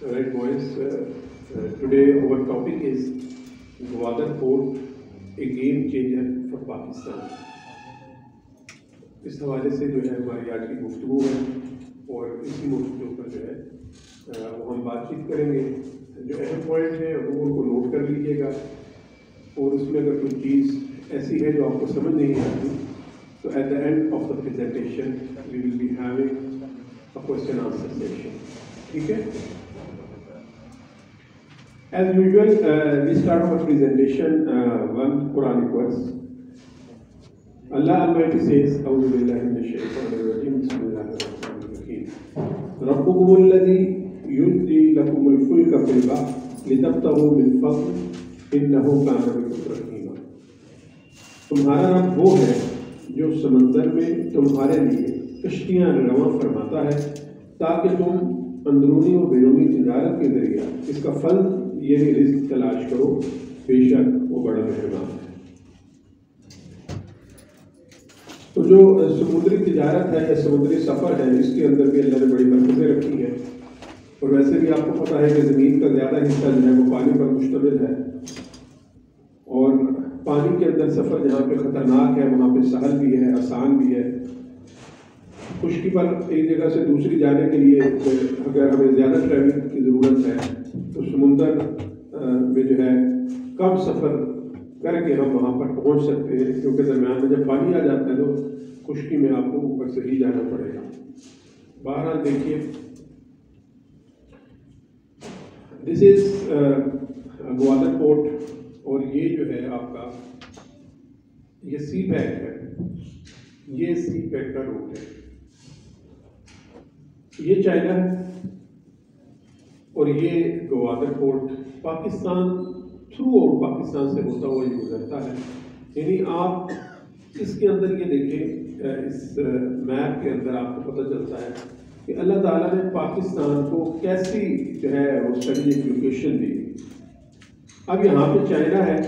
Right, boys. Today our topic is Gwadar Port, a game changer for Pakistan. इस हवाले से जो है हमारी आज की गुफ्तगू है और इसी मौजूद के ऊपर जो है वो हम बातचीत करेंगे। जो अहम पॉइंट है वो उनको नोट कर लीजिएगा और उसमें अगर कोई चीज़ ऐसी है जो आपको समझ नहीं आती तो at the end of the presentation we will be having a question answer session. ठीक है? As usual, we start our presentation one Quranic verse. Allah Almighty says, "A'udhu billahi minash shaitanir rajim. Bismillahir rahmanir rahim. Rabbukum alladhi yujri lakum al-fulka fil bahri litabtaghu min fadlihi, innahu kana bikum rahima." तुम्हारा रब वो है जो समंदर में तुम्हारे लिए कश्तियां रवां फरमाता है ताकि तुम अंदरूनी और बैरूनी तिजारत के जरिए इसका फल ये रिज़्क़ तलाश करो, बेशक वो बड़ा मेहरबान है। तो जो समुद्री तिजारत है या समुद्री सफ़र है इसके अंदर भी अल्लाह ने बड़ी बरकतें रखी हैं और वैसे भी आपको पता है कि ज़मीन का ज़्यादा हिस्सा जो है वो पानी पर मुश्तमिल है और पानी के अंदर सफ़र जहाँ पे ख़तरनाक है वहाँ पे सहल भी है, आसान भी है। खुश्की पर एक जगह से दूसरी जाने के लिए अगर हमें ज़्यादा ट्रैवलिंग की ज़रूरत है तो समुंदर में जो है कम सफ़र करके हम वहाँ पर पहुँच सकते हैं, क्योंकि दरम्यान में जब पानी आ जाता है तो खुश्की में आपको ऊपर से ही जाना पड़ेगा। बहरहाल देखिए, दिस इज़ ग्वादर पोर्ट और ये जो है आपका ये सी पैक है, ये सी पैक का रूट है, ये चाइना है और ये Gwadar port Pakistan through out Pakistan से होता हुआ ये गुजरता है। यानी आप इसके अंदर ये देखें, इस मैप के अंदर आपको पता चलता है कि अल्लाह ताला ने पाकिस्तान को कैसी जो है वो स्ट्रेटेजिक लोकेशन दी। अब यहाँ पे चाइना है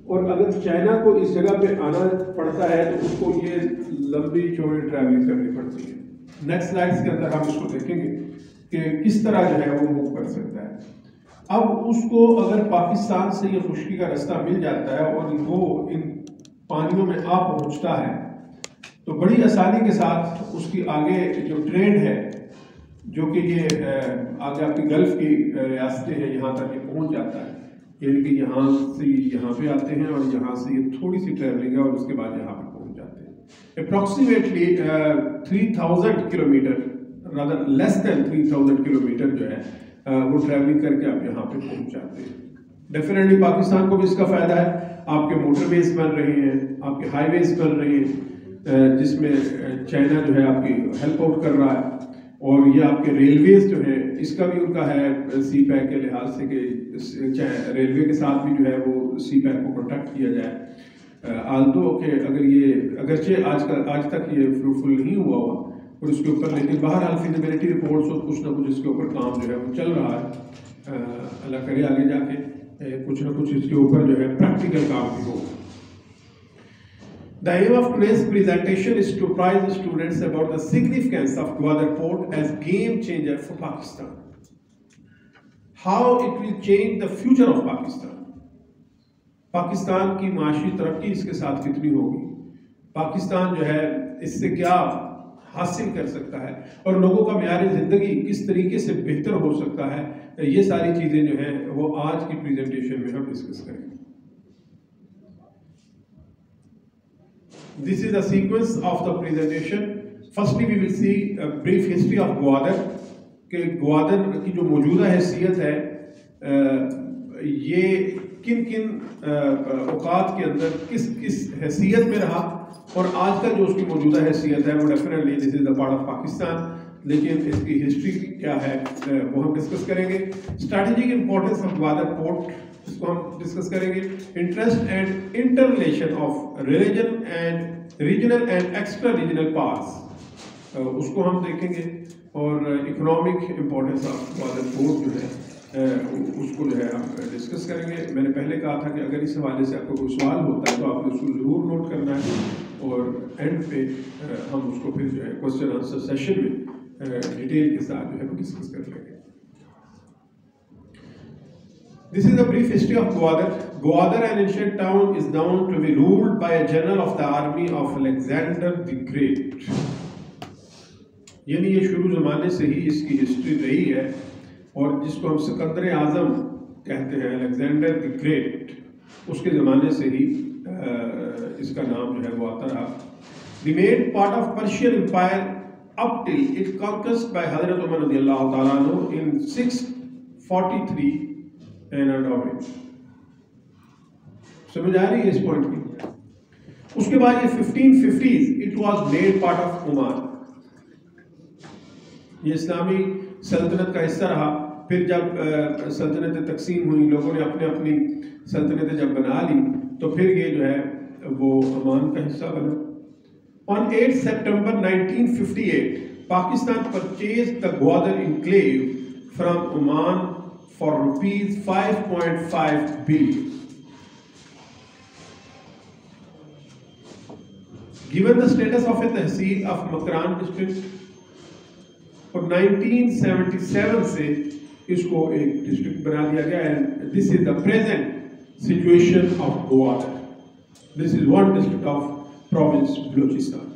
और अगर चाइना को इस जगह पे आना पड़ता है तो उसको ये लंबी चौड़ी ट्रैवलिंग करनी पड़ती है। नेक्स्ट स्लाइड्स के अंदर हम इसको देखेंगे कि किस तरह जो है वो मूव कर सकता है। अब उसको अगर पाकिस्तान से ये खुश्की का रास्ता मिल जाता है और वो इन पानियों में आ पहुंचता है तो बड़ी आसानी के साथ उसकी आगे जो ट्रेड है, जो कि ये आगे आपकी गल्फ की रियासतें हैं, यहाँ तक ये पहुंच जाता है। यानी कि यहाँ से यहाँ पे आते हैं और यहाँ से ये थोड़ी सी ट्रैवलिंग है और उसके बाद यहाँ पर पहुंच जाते हैं। Approximately 3000 kilometre, rather less than 3000 kilometre जो है वो ट्रैवलिंग करके आप यहाँ पे पहुँच जाते हैं। डेफिनेटली पाकिस्तान को भी इसका फ़ायदा है, आपके मोटरवेज बन रहे हैं, आपके हाईवेज बन रहे हैं जिसमें चाइना जो है आपकी हेल्प आउट कर रहा है और ये आपके रेलवेज जो है इसका भी उनका है सी पैक के लिहाज से कि रेलवे के साथ भी जो है वो सी पैक को प्रोटेक्ट किया जाए। आल्दो के अगरचे आज तक ये फ्रूटफुल नहीं हुआ और उसके ऊपर, लेकिन बहरहाल फिजिबिलिटी रिपोर्ट्स और कुछ ना कुछ इसके ऊपर काम जो है वो चल रहा है। अल्लाह करे आगे जाके कुछ ना कुछ इसके ऊपर जो है प्रैक्टिकल काम भी हो। The aim of today's presentation is to apprise the students about the significance of Gwadar Port as game changer for Pakistan. How it will change the future of Pakistan. Pakistan की माशी तरक्की इसके साथ कितनी होगी, पाकिस्तान जो है इससे क्या हासिल कर सकता है और लोगों का म्यार ज़िंदगी किस तरीके से बेहतर हो सकता है, ये सारी चीज़ें जो हैं वो आज की प्रेजेंटेशन में हम डिस्कस करेंगे। This is the sequence of the presentation. Firstly, we will see a brief history of Gwadar, कि ग्वादर की जो मौजूदा हैसियत है ये किन किन औकात के अंदर किस किस हैसियत में रहा और आज का जो उसकी मौजूदा हैसियत है वो definitely this is the part of Pakistan, लेकिन इसकी हिस्ट्री क्या है वो हम डिस्कस करेंगे। Strategic importance of Gwadar port इसको हम डिस्कस करेंगे। Interest and interrelation of religion and regional and extra regional parts उसको हम देखेंगे और economic importance of Gwadar port जो है उसको जो है हम डिस्कस करेंगे। मैंने पहले कहा था कि अगर इस हवाले से आपको कोई सवाल होता है तो आपने उसको ज़रूर नोट करना है और एंड पे हम उसको फिर जो है क्वेश्चन आंसर सेशन में डिटेल के साथ जो है वो डिस्कस कर लेंगे। This is a brief history of Gwadar. Gwadar, an ancient town, is known to be ruled by a general of the army of Alexander the Great. यानी ये शुरू ज़माने से ही इसकी हिस्ट्री रही है, और जिसको हम सिकंदर आज़म कहते हैं, अलेक्जेंडर द ग्रेट, उसके ज़माने से ही इसका नाम जो है वो आता रहा. The main part of Persian Empire up till its conquest by Hazrat Umar radiallahu ta'ala anhu in 643 and of. समझ आ रही है इस पॉइंट की? उसके बाद ये 1550s it was made part of Oman. ये इस्लामी सल्तनत का हिस्सा रहा. फिर जब सल्तनतें तकसीम हुई, लोगों ने अपने अपनी सल्तनतें जब बना ली, तो फिर ये जो है वो ओमान का हिस्सा बना. On 8 September 1958, Pakistan purchased the Gwadar enclave from Oman for rupees 5.5 billion. Given the status of a tehsil of Makran district, और 1977 से इसको एक डिस्ट्रिक्ट बना दिया गया है. This is the present situation of Gwadar. This is one district of province Balochistan.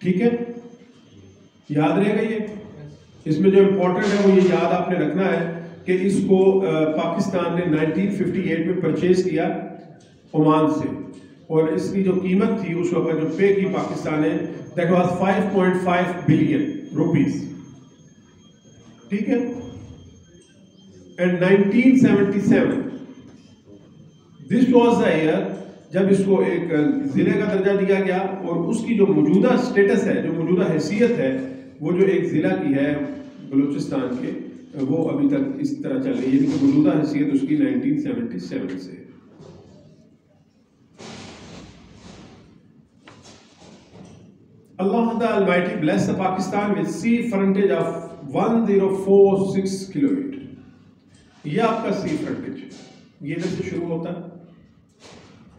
ठीक है, याद रहेगा ये. इसमें जो इम्पोर्टेंट है वो ये याद आपने रखना है कि इसको पाकिस्तान ने 1958 में परचेज किया ओमान से, और इसकी जो कीमत थी उस वक्त जो पे की पाकिस्तान ने, दैट वाज 5.5 बिलियन रुपीस. ठीक है. And 1977 this was the year जब इसको एक जिले का दर्जा दिया गया, और उसकी जो मौजूदा स्टेटस है, जो मौजूदा हैसियत है, वो जो एक जिला की है बलूचिस्तान के, वो अभी तक इस तरह चल रही है. यानी कि मौजूदा हैसियत उसकी 1977 से. Allah the Almighty bless the Pakistan with sea frontage of 1046 kilometre. ये आपका सी फ्रंटेज, ये इधर से शुरू होता है,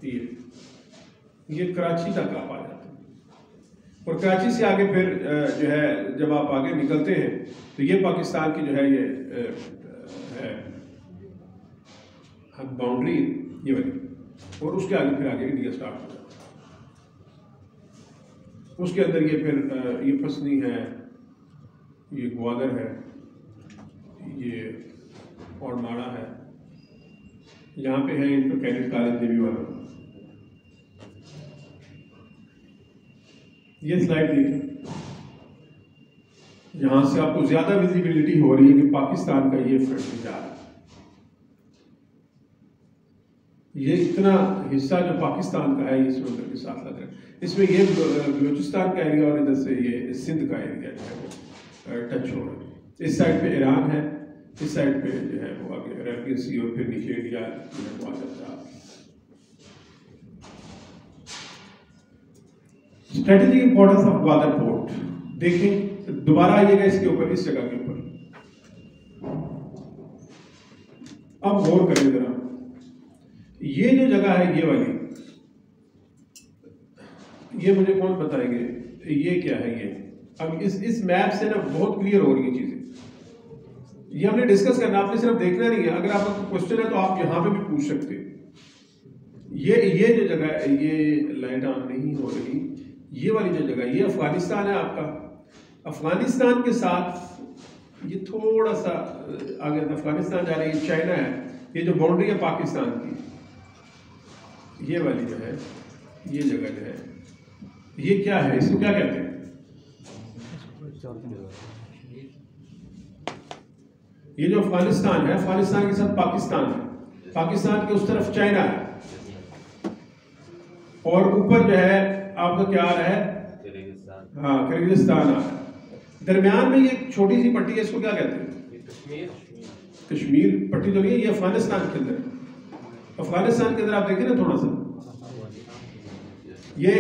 ये कराची तक आप आ जाते हैं, और कराची से आगे फिर जो है जब आप आगे निकलते हैं तो ये पाकिस्तान की जो है ये है बाउंड्री ये वाली, और उसके आगे फिर आगे इंडिया स्टार्ट हो जाता है. उसके अंदर ये फिर ये पसनी है, ये ग्वादर है, ये और माड़ा है. यहाँ पे है इनका कैडेट कॉलेज देवी वाला. ये स्लाइड देखिए, यहाँ से आपको ज्यादा विजिबिलिटी हो रही है कि पाकिस्तान का ये फ्रंट जा रहा है. ये इतना हिस्सा जो पाकिस्तान का है ये समुद्र के साथ लग रहा है. इसमें ये बलूचिस्तान का एरिया और इधर से ये सिंध का एरिया जो है वो टच हो रहा है. इस साइड पे ईरान है, इस साइड पे जो है वो आगे अरेबियन सी, और फिर नीचे इंडिया वो आ जाता है. Strategic importance of Gwadar port देखें, दोबारा आइएगा इसके ऊपर, इस जगह के ऊपर. अब गौर करें जरा, ये जो जगह है ये वाली, ये मुझे कौन बताएंगे ये क्या है? ये अब इस मैप से ना बहुत क्लियर हो रही है चीजें. ये हमने डिस्कस करना, आपने सिर्फ देखना नहीं है. अगर आपका क्वेश्चन है तो आप यहां पे भी पूछ सकते हैं. ये जो जगह है, ये लाइट ऑन नहीं हो रही, ये वाली जो जगह, ये अफगानिस्तान है आपका. अफगानिस्तान के साथ ये थोड़ा सा आगे अफगानिस्तान जा रही है, चाइना है. ये जो बाउंड्री है पाकिस्तान की, ये वाली जो है, ये जगह जो है, ये क्या है, इसको क्या कहते हैं? ये जो अफगानिस्तान है, अफगानिस्तान के साथ पाकिस्तान है, पाकिस्तान के उस तरफ चाइना है, और ऊपर जो है आपका क्या आ रहा है? हाँ, किर्गिस्तान आ रहा है. दरमियान में ये छोटी सी पट्टी है, इसको क्या कहते हैं? कश्मीर पट्टी तो नहीं है, ये अफगानिस्तान के अंदर. अफगानिस्तान के अंदर आप देखें ना थोड़ा सा, ये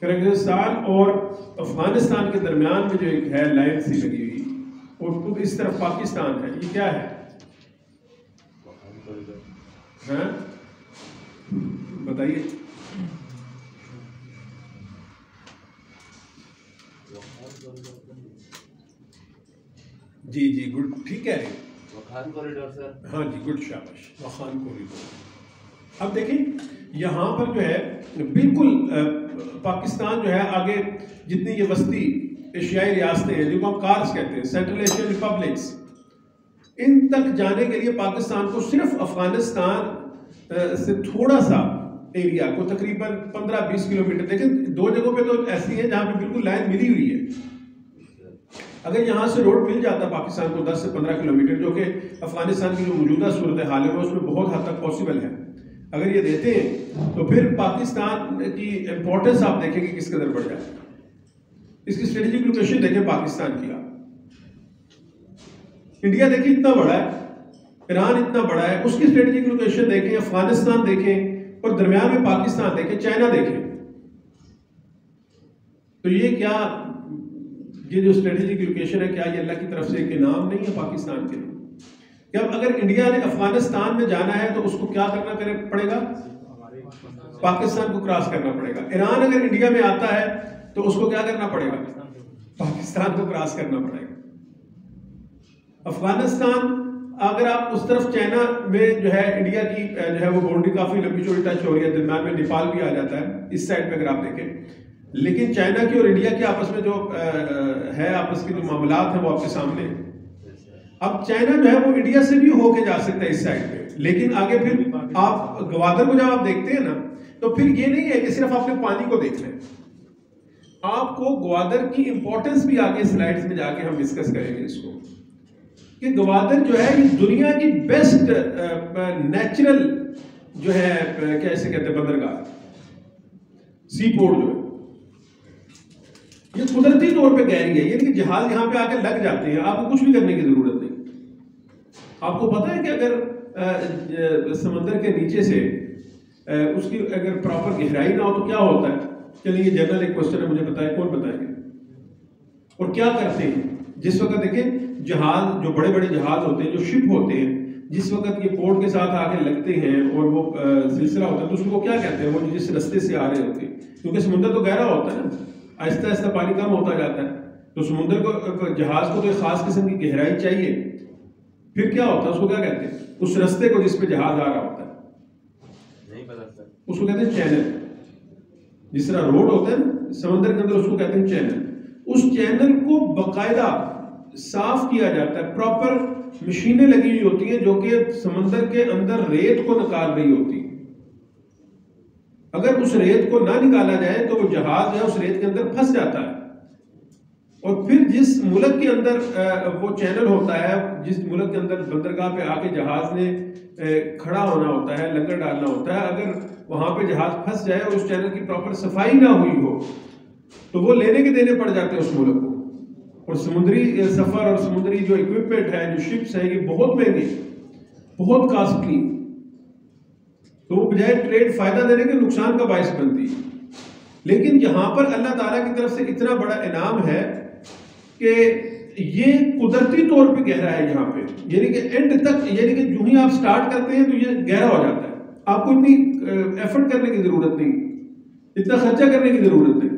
किर्गिस्तान और अफगानिस्तान के दरमियान में जो एक है लाइन सी लगी हुई, और इस तरफ पाकिस्तान है. ये क्या है? हाँ बताइए. जी जी गुड, ठीक है. Wakhan corridor sir. हाँ जी, गुड, शाबाश, वाखान कॉरिडोर। अब देखें यहाँ पर जो है बिल्कुल पाकिस्तान जो है आगे जितनी ये वस्ती एशियाई रियासतें हैं जिनको हम कार्स कहते हैं, सेंट्रल एशियन रिपब्लिक्स, इन तक जाने के लिए पाकिस्तान को सिर्फ अफगानिस्तान से थोड़ा सा एरिया को तकरीबन 15-20 किलोमीटर, देखें दो जगहों पे तो ऐसी है जहाँ पे बिल्कुल लाइन मिली हुई है। अगर यहाँ से रोड मिल जाता पाकिस्तान को 10 से 15 किलोमीटर, जो कि अफगानिस्तान की जो मौजूदा सूरत हाल है उसमें बहुत हद तक पॉसिबल है, अगर ये देते हैं तो फिर पाकिस्तान की इंपॉर्टेंस आप देखेंगे किस कदर बढ़ जाए। इसकी स्ट्रेटेजिक लोकेशन देखें पाकिस्तान की, आप इंडिया देखिए इतना बड़ा है, ईरान इतना बड़ा है, उसकी स्ट्रेटेजिक लोकेशन देखें, अफगानिस्तान देखें और दरमियान में पाकिस्तान देखें, चाइना देखें। तो ये क्या, ये जो स्ट्रेटेजिक लोकेशन है, क्या ये अल्लाह की तरफ से एक इनाम नहीं है पाकिस्तान के लिए? कि अब अगर इंडिया ने अफगानिस्तान में जाना है तो उसको क्या करना पड़ेगा? पाकिस्तान को क्रॉस करना पड़ेगा। ईरान अगर इंडिया में आता है तो उसको क्या करना पड़ेगा? पाकिस्तान को क्रॉस करना पड़ेगा। अफगानिस्तान अगर आप उस तरफ चाइना में जो है इंडिया की जो है वो बाउंड्री काफी लंबी चौड़ी टच हो रही है, दरम्यान में नेपाल भी आ जाता है इस साइड पे अगर आप देखें, लेकिन चाइना की और इंडिया के आपस में जो है आपस के जो मामलात हैं वो आपके सामने। अब चाइना जो है वो इंडिया से भी होके जा सकता है इस साइड पे, लेकिन आगे फिर आप गवादर को जब आप देखते हैं ना तो फिर ये नहीं है कि सिर्फ आपने पानी को देखना है, आपको गवादर की इंपॉर्टेंस भी आगे स्लाइड्स में जाके हम डिस्कस करेंगे इसको, कि गवादर जो है ये दुनिया की बेस्ट नेचुरल जो है कैसे कहते हैं बंदरगाह, सी पोर्ट जो है ये कुदरती तौर पे गहरी है, यानी कि जहाज यहाँ पे आकर लग जाते हैं, आपको कुछ भी करने की जरूरत नहीं। आपको पता है कि अगर समंदर के नीचे से उसकी अगर प्रॉपर गहराई ना हो तो क्या होता है? चलिए ये जनरल एक क्वेश्चन है, मुझे बताए, कौन बताएंगे? और क्या करते हैं जिस वक्त देखें जहाज, जो बड़े बड़े जहाज होते हैं, जो शिप होते हैं, जिस वक्त ये पोर्ट के साथ आके लगते हैं और वो सिलसिला होता है तो उसको क्या कहते हैं? वो जिस रास्ते से आ रहे होते हैं, क्योंकि समुद्र तो गहरा होता है ना, आहिस्ता आहिस्ता पानी कम होता जाता है, तो समुद्र को, जहाज को तो एक खास किस्म की गहराई चाहिए, फिर क्या होता है? उसको क्या कहते हैं? उस रास्ते को जिस पे जहाज आ रहा होता है नहीं पता सर, उसको कहते हैं चैनल। जिस तरह रोड होता है ना समुद्र के अंदर, उसको कहते हैं चैनल। उस चैनल को बाकायदा साफ किया जाता है, प्रॉपर मशीनें लगी हुई होती हैं जो कि समंदर के अंदर रेत को निकाल रही होती है। अगर उस रेत को ना निकाला जाए तो वो जहाज है उस रेत के अंदर फंस जाता है, और फिर जिस मुल्क के अंदर वो चैनल होता है, जिस मुल्क के अंदर बंदरगाह पे आके जहाज ने खड़ा होना होता है, लंगर डालना होता है, अगर वहां पे जहाज फंस जाए और उस चैनल की प्रॉपर सफाई ना हुई हो तो वो लेने के देने पड़ जाते हैं उस मुल्क को। और समुद्री सफर और समुद्री जो इक्विपमेंट है, जो शिप्स है, ये बहुत महंगे, बहुत कॉस्टली, तो वो बजाय ट्रेड फायदा देने के नुकसान का बायस बनती है। लेकिन यहाँ पर अल्लाह ताला की तरफ से इतना बड़ा इनाम है कि ये कुदरती तौर पे गहरा है यहाँ पे, यानी कि एंड तक, यानी कि जो ही आप स्टार्ट करते हैं तो ये गहरा हो जाता है, आपको इतनी एफर्ट करने की जरूरत नहीं, इतना खर्चा करने की जरूरत नहीं।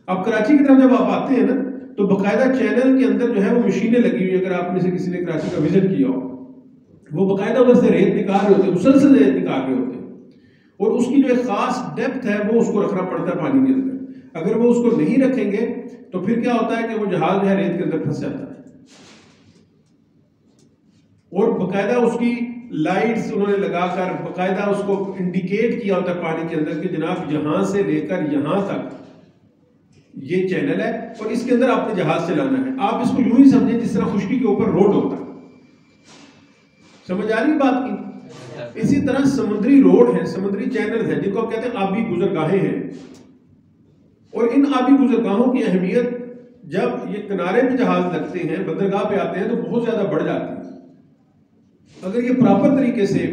अब कराची की तरफ जब आप आते हैं ना तो बाकायदा चैनल के अंदर जो है वो मशीनें लगी हुई, अगर आप में से किसी ने कराची का विजिट किया हो, वो बाकायदा उधर से रेत निकाल रहे होते हैं, मुसलसल रेत निकाल रहे होते हैं, और उसकी जो एक खास डेप्थ है वो उसको रखना पड़ता है पानी के अंदर। अगर वो उसको नहीं रखेंगे तो फिर क्या होता है कि वो जहाज जो है रेत के अंदर फंस जाता है। और बाकायदा उसकी लाइट्स उन्होंने लगाकर बाकायदा उसको इंडिकेट किया होता है पानी के अंदर कि जनाब यहां से लेकर यहां तक ये चैनल है और इसके अंदर आपने जहाज चलाना है। आप इसको यूं ही समझें जिस तरह खुश्की के ऊपर रोड होता है। समझ आ रही बात की? इसी तरह समुद्री रोड है, समुद्री चैनल है, जिनको आप कहते हैं आबी गुजरगाहें हैं, और इन आबी गुजरगाहों की अहमियत जब ये किनारे पे जहाज लगते हैं, बंदरगाह पे आते हैं तो बहुत ज्यादा बढ़ जाती है। अगर ये प्रॉपर तरीके से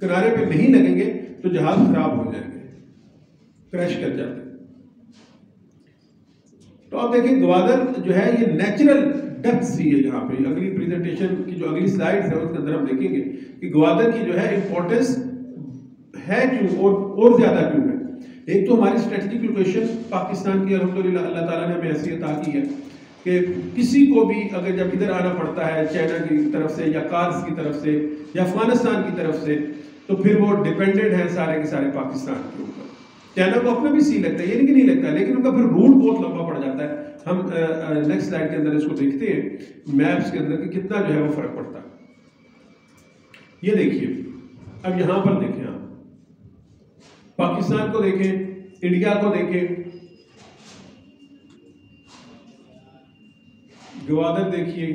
किनारे पे नहीं लगेंगे तो जहाज खराब हो जाएंगे, क्रैश कर जाते हैं। तो आप देखिए गवादर जो है ये नेचुरल डेप्थ सी है। यहाँ पे अगली प्रेजेंटेशन की जो अगली स्लाइड्स है उसके अंदर हम देखेंगे कि गवादर की जो है इंपॉर्टेंस है क्यों और ज्यादा क्यों है। एक तो हमारी स्ट्रेटेजिक लोकेशन पाकिस्तान की अल्हम्दुलिल्लाह अल्लाह ताला ने हमें हैसियत अता की है, कि किसी को भी अगर जब इधर आना पड़ता है चाइना की तरफ से या कार्स की तरफ से या अफगानिस्तान की तरफ से, तो फिर वो डिपेंडेंट हैं सारे के सारे पाकिस्तान के ऊपर। चाइना को अपना भी सी लगता है, ये नहीं कि नहीं लगता, लेकिन उनका फिर रूट बहुत लंबा पड़ जाता है। हम नेक्स्ट स्लाइड के अंदर इसको देखते हैं मैप्स के अंदर कि कितना जो है वो फर्क पड़ता है। ये देखिए, अब यहां पर देखें आप, पाकिस्तान को देखें, इंडिया को देखें, ग्वादर देखिए।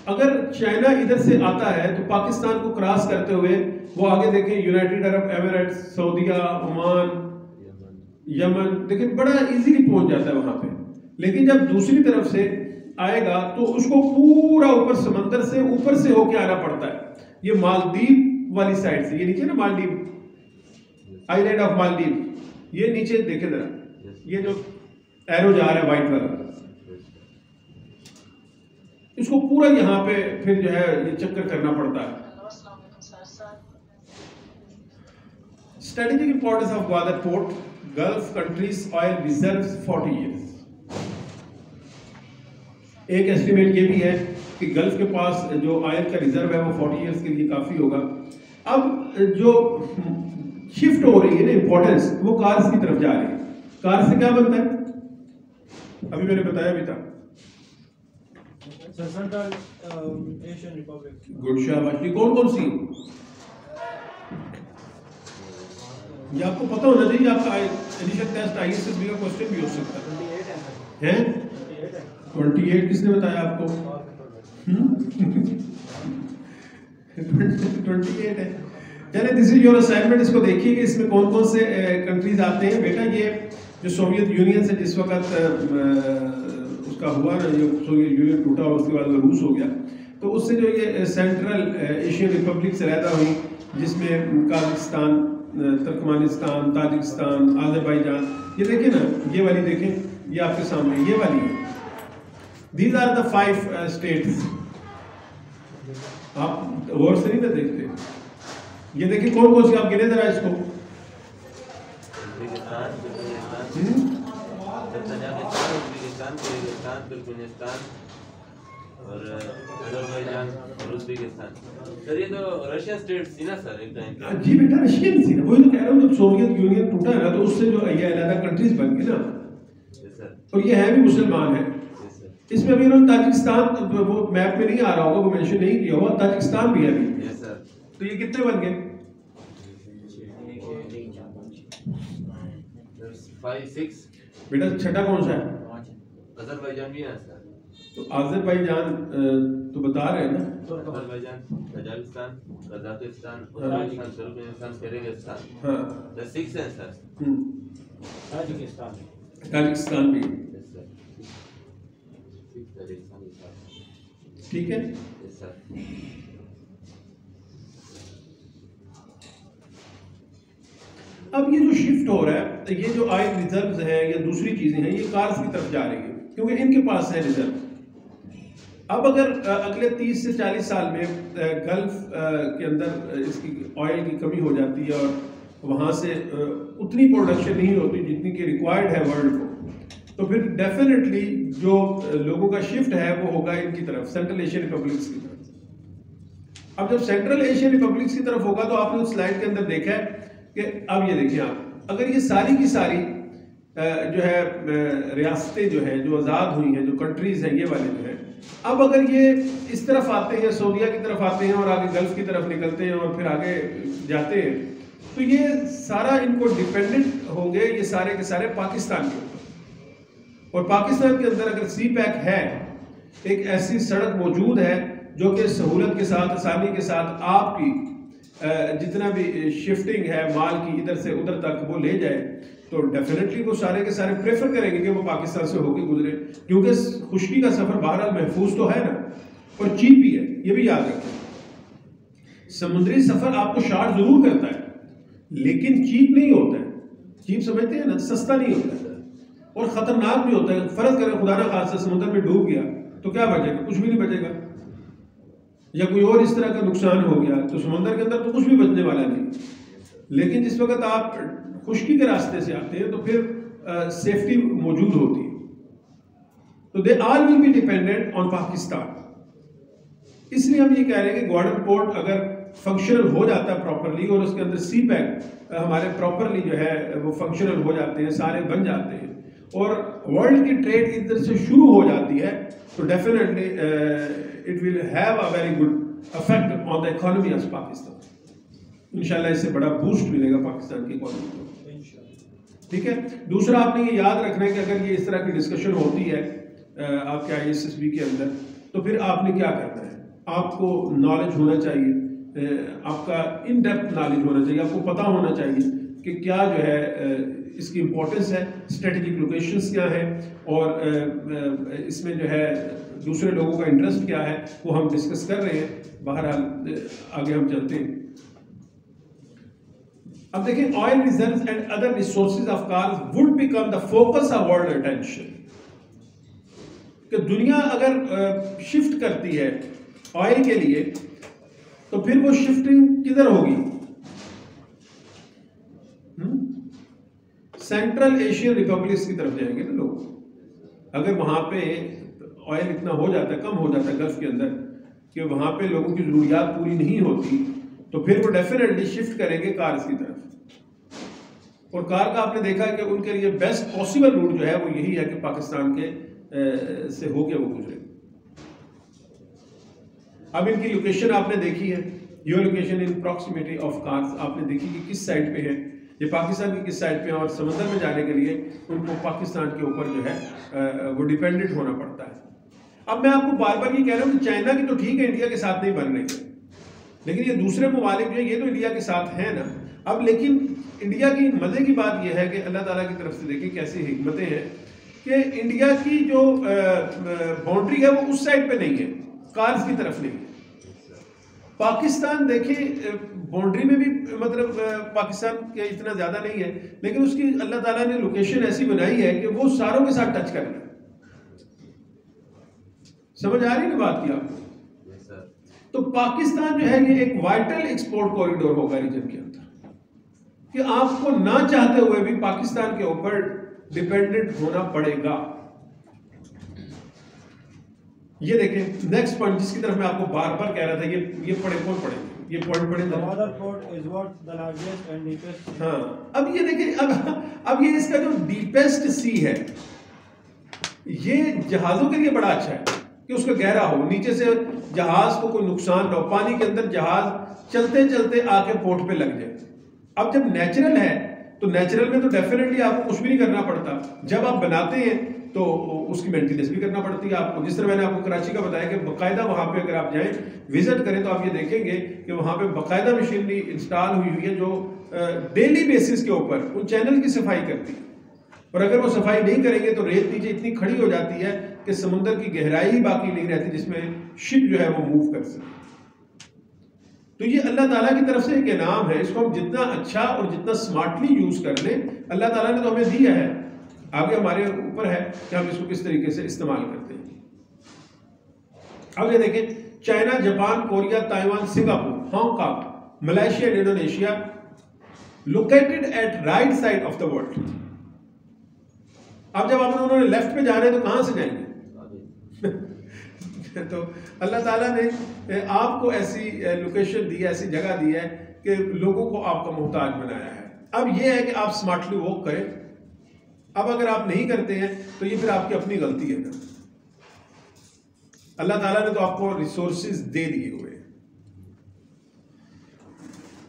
अगर चाइना इधर से आता है तो पाकिस्तान को क्रॉस करते हुए वो आगे देखें, United Arab Emirates, Saudia, Oman, Yemen, देखिए बड़ा इजीली पहुंच जाता है वहां पे। लेकिन जब दूसरी तरफ से आएगा तो उसको पूरा ऊपर समंदर से ऊपर से होके आना पड़ता है। ये मालदीव वाली साइड से, ये नीचे ना मालदीव, आइलैंड ऑफ मालदीव, ये नीचे देखे जरा, ये जो एरो जा रहा है व्हाइट वाला, इसको पूरा यहाँ पे फिर जो है ये चक्कर करना पड़ता है। Strategic importance of Gwadar port, gulf countries oil reserves 40 years. एक एस्टिमेट ये भी है कि गल्फ के पास जो ऑयल का रिजर्व है वो 40 ईयर्स के लिए काफी होगा। अब जो शिफ्ट हो रही है ना इंपॉर्टेंस, वो कार्स की तरफ जा रही है। कार से क्या बनता है, अभी मैंने बताया भी था, सेंट्रल एशियन रिपब्लिक। गुड शाबाश। ये कौन कौन सी, ये आपको पता होना चाहिए, आपका इनिशियल टेस्ट आईएसएसबी का क्वेश्चन भी हो सकता है। 28 किसने बताया आपको? 28 है। चले, दिस इज योर असाइनमेंट। इसको देखिए कि इसमें कौन कौन से कंट्रीज आते हैं। बेटा ये जो सोवियत यूनियन से जिस वक्त उसका हुआ ना, जो सोवियत यूनियन टूटा और उसके बाद रूस हो गया, तो उससे जो ये सेंट्रल एशियन रिपब्लिक से रहता हुई, जिसमें काजाकिस्तान, तुर्कमेनिस्तान, ताजिकिस्तान, आज़रबाईजान, ये देखें ना, ये वाली देखें, ये आपके सामने ये वाली है। These are the 5 states. आप गौर से नहीं ना देखते। ये देखिए कौन कौन सी, आप गिने जरा इसको। और अज़रबैजान और उज़्बेकिस्तान। सर ये तो रशियन स्टेट्स थी ना सर एक टाइम? जी बेटा रशियन थी ना, वही तो कह रहा हूँ, जब सोवियत यूनियन टूटा है ना तो उससे जो ये अलग कंट्रीज बन गई ना, और ये है भी मुसलमान है। इसमें अभी उन्होंने ताजिकिस्तान, वो मैप में नहीं आ रहा होगा, वो मेंशन नहीं किया हुआ, ताजिकिस्तान भी है अभी। तो ये कितने बन गए? 5, 6। बेटा छठा कौन सा है? अज़रबैजान भी है सर। तो आज़रबाईजान तो बता रहे हैं ना, Azerbaijan, Tajikistan, Kazakhstan, Uzbekistan, Turkmenistan, Kyrgyzstan. हाँ, The 6 है सर। ताजिकिस्तान भी, Yes sir। 6 ताजिकिस्तान के साथ। ठीक है। Yes sir। अब ये जो शिफ्ट हो रहा है, ये जो ऑयल रिजर्व्स हैं या दूसरी चीजें हैं, ये कार्स की तरफ जा रही है क्योंकि इनके पास है रिजर्व। अब अगर अगले 30 से 40 साल में गल्फ के अंदर इसकी ऑयल की कमी हो जाती है और वहाँ से उतनी प्रोडक्शन नहीं होती जितनी कि रिक्वायर्ड है वर्ल्ड को, तो फिर डेफिनेटली जो लोगों का शिफ्ट है वो होगा इनकी तरफ, सेंट्रल एशियन रिपब्लिक्स की तरफ। अब जब सेंट्रल एशियन रिपब्लिक्स की तरफ होगा तो आपने उस स्लाइड के अंदर देखा है कि अब ये देखिए आप, अगर ये सारी की सारी जो है रियासतें जो हैं जो आज़ाद हुई हैं, जो कंट्रीज हैं, ये वाले जो हैं, अब अगर ये इस तरफ आते हैं, सऊदीया की तरफ आते हैं और आगे गल्फ की तरफ निकलते हैं और फिर आगे जाते हैं, तो ये सारा इनको डिपेंडेंट हो गए ये सारे के सारे पाकिस्तान के ऊपर। और पाकिस्तान के अंदर अगर सी पैक है, एक ऐसी सड़क मौजूद है जो कि सहूलत के साथ, आसानी के साथ आपकी जितना भी शिफ्टिंग है माल की इधर से उधर तक वो ले जाए, तो डेफिनेटली वो सारे के सारे प्रेफर करेंगे कि वो पाकिस्तान से होकर गुजरे, क्योंकि खुशकी का सफर बहरहाल महफूज तो है ना, और चीप भी है, ये भी याद रखें। समुद्री सफर आपको शार्ट जरूर करता है लेकिन चीप नहीं होता है। चीप समझते हैं ना, सस्ता नहीं होता है और खतरनाक भी होता है। फर्ज करें खुदा ना खास्ता समुद्र में डूब गया तो क्या बचेगा? कुछ भी नहीं बचेगा। या कोई और इस तरह का नुकसान हो गया तो समुद्र के अंदर तो कुछ भी बचने वाला नहीं। लेकिन जिस वक्त आप खुशकी के रास्ते से आते हैं तो फिर सेफ्टी मौजूद होती है। तो they all will be dependent on Pakistan. इसलिए हम ये कह रहे हैं कि ग्वाडर पोर्ट अगर फंक्शनल हो जाता है प्रॉपरली और उसके अंदर सी पैक हमारे प्रॉपरली जो है वो फंक्शनल हो जाते हैं, सारे बन जाते हैं और वर्ल्ड की ट्रेड इधर से शुरू हो जाती है, तो definitely it will have a very good effect on the economy of Pakistan. इंशाल्लाह इससे बड़ा बूस्ट मिलेगा पाकिस्तान की इकोनॉमी को। ठीक है। दूसरा आपने ये याद रखना है कि अगर ये इस तरह की डिस्कशन होती है आपके ISSB के अंदर, तो फिर आपने क्या करना है, आपको नॉलेज होना चाहिए, आपका इन डेप्थ नॉलेज होना चाहिए, आपको पता होना चाहिए कि क्या जो है इसकी इम्पोर्टेंस है, स्ट्रेटेजिक लोकेशंस क्या है और इसमें जो है दूसरे लोगों का इंटरेस्ट क्या है, वो हम डिस्कस कर रहे हैं। बहरहाल आगे हम चलते हैं। अब देखिए, oil reserves and other resources of cars would become the focus of world attention. कि दुनिया अगर शिफ्ट करती है ऑयल के लिए, तो फिर वो शिफ्टिंग किधर होगी? सेंट्रल एशियन रिपब्लिक्स की तरफ जाएंगे ना लोग। अगर वहां पे ऑयल इतना हो जाता है, कम हो जाता है गल्फ के अंदर कि वहां पे लोगों की जरूरियात पूरी नहीं होती, तो फिर वो डेफिनेटली शिफ्ट करेंगे कार्स की तरफ। और कार का आपने देखा है कि उनके लिए बेस्ट पॉसिबल रूट जो है वो यही है कि पाकिस्तान के से होके वो गुजरे। अब इनकी लोकेशन आपने देखी है, your location in proximity of cars आपने देखी कि किस साइड पे है, ये पाकिस्तान की किस साइड पे है, और समंदर में जाने के लिए उनको पाकिस्तान के ऊपर जो है वो डिपेंडेंट होना पड़ता है। अब मैं आपको बार बार ये कह रहा हूँ कि चाइना की तो ठीक है इंडिया के साथ नहीं बन रही है, लेकिन ये दूसरे ममालिक जो है ये तो इंडिया के साथ है ना। अब लेकिन इंडिया की मजे की बात यह है कि अल्लाह ताला की तरफ से देखिए कैसी हिकमतें हैं कि इंडिया की जो बाउंड्री है वो उस साइड पे नहीं है, कार्स की तरफ नहीं है। पाकिस्तान देखिए बाउंड्री में भी मतलब पाकिस्तान के इतना ज्यादा नहीं है, लेकिन उसकी अल्लाह ताला ने लोकेशन ऐसी बनाई है कि वो सारों के साथ टच कर रही है। समझ आ रही है ना बात की आपको? तो पाकिस्तान जो है ये एक वाइटल एक्सपोर्ट कॉरिडोर होगा रीजन के अंदर, कि आपको ना चाहते हुए भी पाकिस्तान के ऊपर डिपेंडेंट होना पड़ेगा। ये देखें नेक्स्ट पॉइंट जिसकी तरफ मैं आपको बार बार कह रहा था, ये पढ़े, कौन पढ़े ये पॉइंट पढ़े? Gwadar port is what the largest and deepest. हाँ, अब ये देखिए, अब ये इसका जो डीपेस्ट सी है, ये जहाजों के लिए बड़ा अच्छा है कि उसका गहरा हो, नीचे से जहाज को कोई नुकसान ना हो, पानी के अंदर जहाज चलते चलते आके पोर्ट पे लग जाए। अब जब नेचुरल है तो नेचुरल में तो डेफिनेटली आपको कुछ भी नहीं करना पड़ता, जब आप बनाते हैं तो उसकी मेंटेनेंस भी करना पड़ती है आपको। जिस तरह मैंने आपको कराची का बताया कि बाकायदा वहां पे अगर आप जाएं विजिट करें तो आप ये देखेंगे कि वहां पे बाकायदा मशीनरी इंस्टॉल हुई है जो डेली बेसिस के ऊपर उन चैनल की सफाई करती है। और अगर वो सफाई नहीं करेंगे तो रेत नीचे इतनी खड़ी हो जाती है कि समुद्र की गहराई ही बाकी नहीं रहती जिसमें शिप जो है वो मूव कर सके। तो ये अल्लाह ताला की तरफ से एक इनाम है, इसको हम जितना अच्छा और जितना स्मार्टली यूज कर लें, अल्लाह ताला ने तो हमें दिया है, आगे हमारे ऊपर है कि हम इसको किस तरीके से इस्तेमाल करते हैं। अब ये देखें, China, Japan, Korea, Taiwan, Singapore, Hong Kong, Malaysia, Indonesia located at right side of the world. अब जब आपने उन्होंने लेफ्ट पे जाना है तो कहां से जाएंगे? तो अल्लाह ताला ने आपको ऐसी लोकेशन दी है, ऐसी जगह दी है कि लोगों को आपका मोहताज बनाया है। अब यह है कि आप स्मार्टली वॉक करें। अब अगर आप नहीं करते हैं तो ये फिर आपकी अपनी गलती है ना। अल्लाह ताला ने तो आपको रिसोर्सेज दे दिए हुए हैं,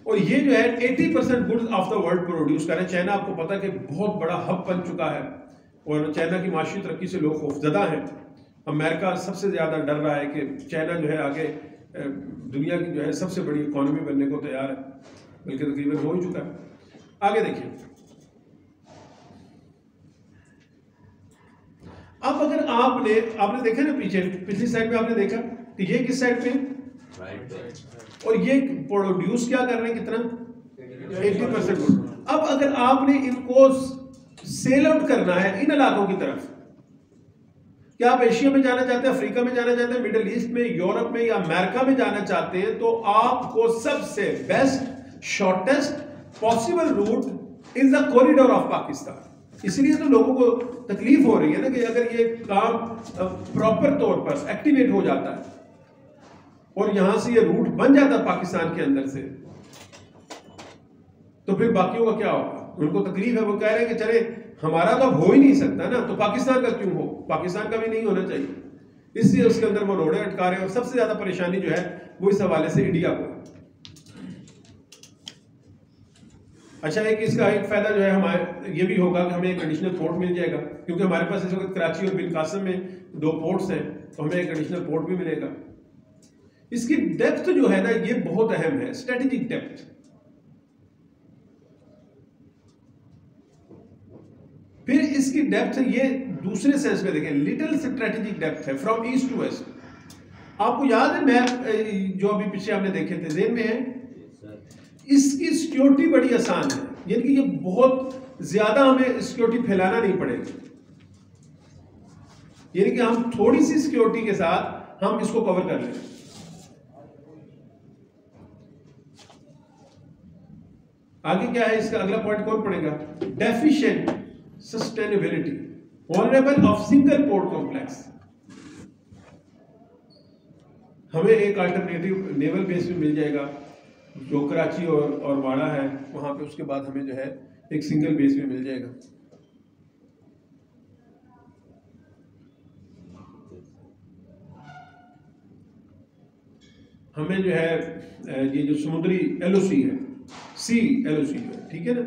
और ये जो है 80% goods of the world produce कर रहे हैं। चाइना आपको पता है कि बहुत बड़ा हब बन चुका है और चाइना की माशी तरक्की से लोग खौफजदा हैं। अमेरिका सबसे ज्यादा डर रहा है कि चाइना जो है आगे दुनिया की जो है सबसे बड़ी इकोनॉमी बनने को तैयार है, बल्कि तकरीबन हो ही चुका है। आगे देखिए, अब अगर आपने देखा ना पीछे पिछली साइड में आपने देखा कि ये किस साइड पे है और ये प्रोड्यूस क्या कर रहे हैं, कितना 80%। अब अगर आपने इनको सेल आउट करना है इन इलाकों की तरफ, क्या आप एशिया में जाना चाहते हैं, अफ्रीका में जाना चाहते हैं, मिडिल ईस्ट में, यूरोप में या अमेरिका में जाना चाहते हैं, तो आपको सबसे best shortest possible route is the corridor of Pakistan. इसलिए तो लोगों को तकलीफ हो रही है ना कि अगर ये काम प्रॉपर तौर पर एक्टिवेट हो जाता है और यहां से ये रूट बन जाता पाकिस्तान के अंदर से, तो फिर बाकियों का क्या होगा? उनको तकलीफ है, वो कह रहे हैं कि चले हमारा तो अब हो ही नहीं सकता ना, तो पाकिस्तान का क्यों हो? पाकिस्तान का भी नहीं होना चाहिए, इसलिए उसके अंदर वो रोड़े अटका रहे हैं। और सबसे ज्यादा परेशानी जो है वो इस हवाले से इंडिया को। अच्छा, एक इसका एक फायदा जो है हमारे ये भी होगा कि हमें एक एडिशनल पोर्ट मिल जाएगा, क्योंकि हमारे पास इस वक्त कराची और बिन कासिम में 2 पोर्ट्स हैं, तो हमें एक एडिशनल पोर्ट भी मिलेगा। इसकी डेप्थ जो है ना ये बहुत अहम है, स्ट्रेटेजिक डेप्थ। फिर इसकी डेप्थ ये दूसरे सेंस में देखें, लिटिल स्ट्रेटेजिक डेप्थ है फ्रॉम ईस्ट टू वेस्ट। आपको याद है मैप जो अभी पीछे आपने देखे थे, जेन में है? इसकी सिक्योरिटी बड़ी आसान है, यानी कि ये बहुत ज्यादा हमें सिक्योरिटी फैलाना नहीं पड़ेगा, यानी कि हम थोड़ी सी सिक्योरिटी के साथ हम इसको कवर कर लेंगे। आगे क्या है इसका अगला पॉइंट कौन पड़ेगा? Deficient sustainability, vulnerable of single port complex. हमें एक अल्टरनेटिव नेवल बेस भी मिल जाएगा जो कराची और वाड़ा है वहां पे, उसके बाद हमें जो है एक सिंगल बेस भी मिल जाएगा। हमें जो है ये जो समुद्री एलओसी है, सी एलओसी है, ठीक है ना,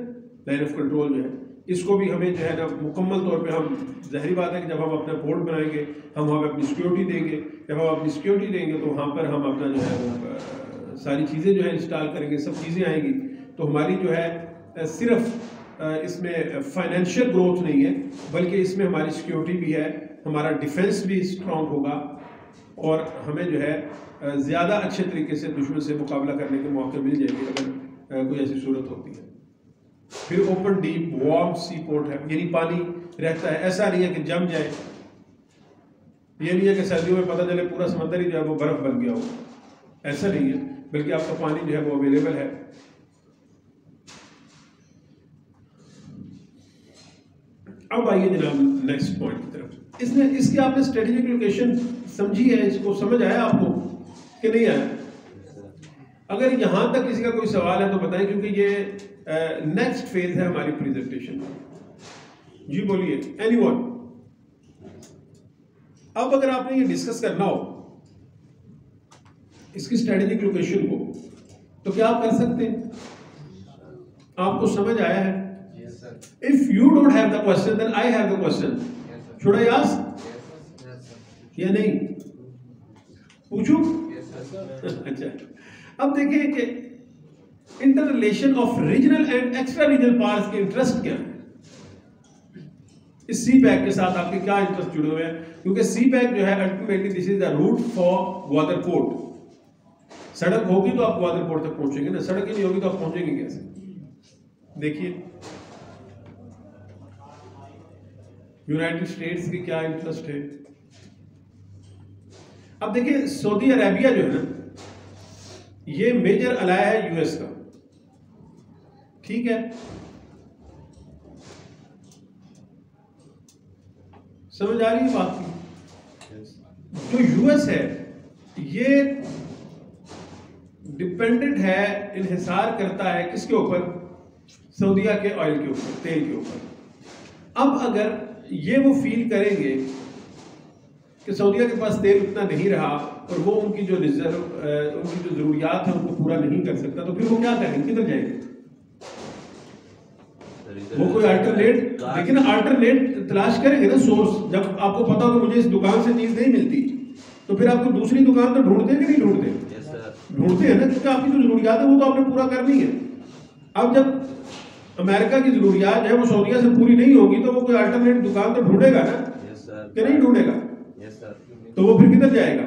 लाइन ऑफ कंट्रोल जो है, इसको भी हमें जो है ना मुकम्मल तौर पे, हम ज़ाहिर बात है कि जब हम अपना पोर्ट बनाएंगे हम वहाँ पे अपनी सिक्योरिटी देंगे, जब हम अपनी सिक्योरिटी देंगे तो वहाँ पर हम अपना जो है वो सारी चीज़ें जो है इंस्टॉल करेंगे, सब चीज़ें आएंगी, तो हमारी जो है सिर्फ इसमें फाइनेंशियल ग्रोथ नहीं है बल्कि इसमें हमारी सिक्योरिटी भी है, हमारा डिफेंस भी स्ट्रॉन्ग होगा और हमें जो है ज़्यादा अच्छे तरीके से दुश्मन से मुकाबला करने के मौके मिल जाएंगे अगर कोई ऐसी सूरत होती है। फिर ओपन डीप वार्म सी पोर्ट है, यानी पानी रहता है, ऐसा नहीं है कि जम जाए, ये नहीं है कि सर्दियों में पता चले पूरा समंदर ही जो है वो बर्फ बन गया हो, ऐसा नहीं है, बल्कि आपका पानी जो है वो अवेलेबल है। अब आइए जनाब नेक्स्ट पॉइंट की तरफ। इसकी आपने स्ट्रेटेजिक लोकेशन समझी है, इसको समझ आया आपको कि नहीं आया? अगर यहां तक किसी का कोई सवाल है तो बताएं, क्योंकि ये नेक्स्ट फेज है हमारी प्रेजेंटेशन। जी बोलिए, एनीवन? अब अगर आपने ये डिस्कस करना हो इसकी स्ट्रेटेजिक लोकेशन को, तो क्या आप कर सकते हैं? आपको समझ आया है? If you don't have the question then I have the question, should I ask या नहीं? पूछूं? अच्छा, अब देखिए कि inter relation of regional and extra regional parts के इंटरेस्ट क्या है, इस सी पैक के साथ आपके क्या इंटरेस्ट जुड़े हुए हैं? क्योंकि सी पैक जो है ultimately this is the route for Gwadar port. सड़क होगी तो आप ग्वादर पोर्ट तक पहुंचेंगे ना, सड़क ही नहीं होगी तो आप पहुंचेंगे कैसे? देखिए यूनाइटेड स्टेट्स की क्या इंटरेस्ट है। अब देखिए सऊदी अरेबिया जो है ना ये मेजर अलाय है यूएस का, ठीक है, समझ आ रही है बात की? जो यूएस है ये डिपेंडेंट है, इन्हिसार करता है किसके ऊपर? सऊदीया के ऑयल के ऊपर, तेल के ऊपर। अब अगर ये वो फील करेंगे कि सऊदीया के पास तेल उतना नहीं रहा और वो उनकी जो रिजर्व उनकी जो जरूरियात है उनको पूरा नहीं कर सकता, तो फिर वो क्या करेंगे, किधर जाएंगे? वो कोई अल्टरनेट, लेकिन अल्टरनेट तलाश करेंगे ना सोर्स। जब आपको पता हो कि मुझे इस दुकान से चीज नहीं मिलती तो फिर आपको दूसरी दुकान तो ढूंढते हैं कि नहीं ढूंढते? ढूंढते हैं ना, क्योंकि आपकी जो जरूरियात है वो तो आपने पूरा करनी है। अब जब अमेरिका की जरूरियात है वो सऊदीया से पूरी नहीं होगी तो वो कोई अल्टरनेट दुकान तो ढूंढेगा ना, कि नहीं ढूंढेगा? तो वो फिर किधर जाएगा?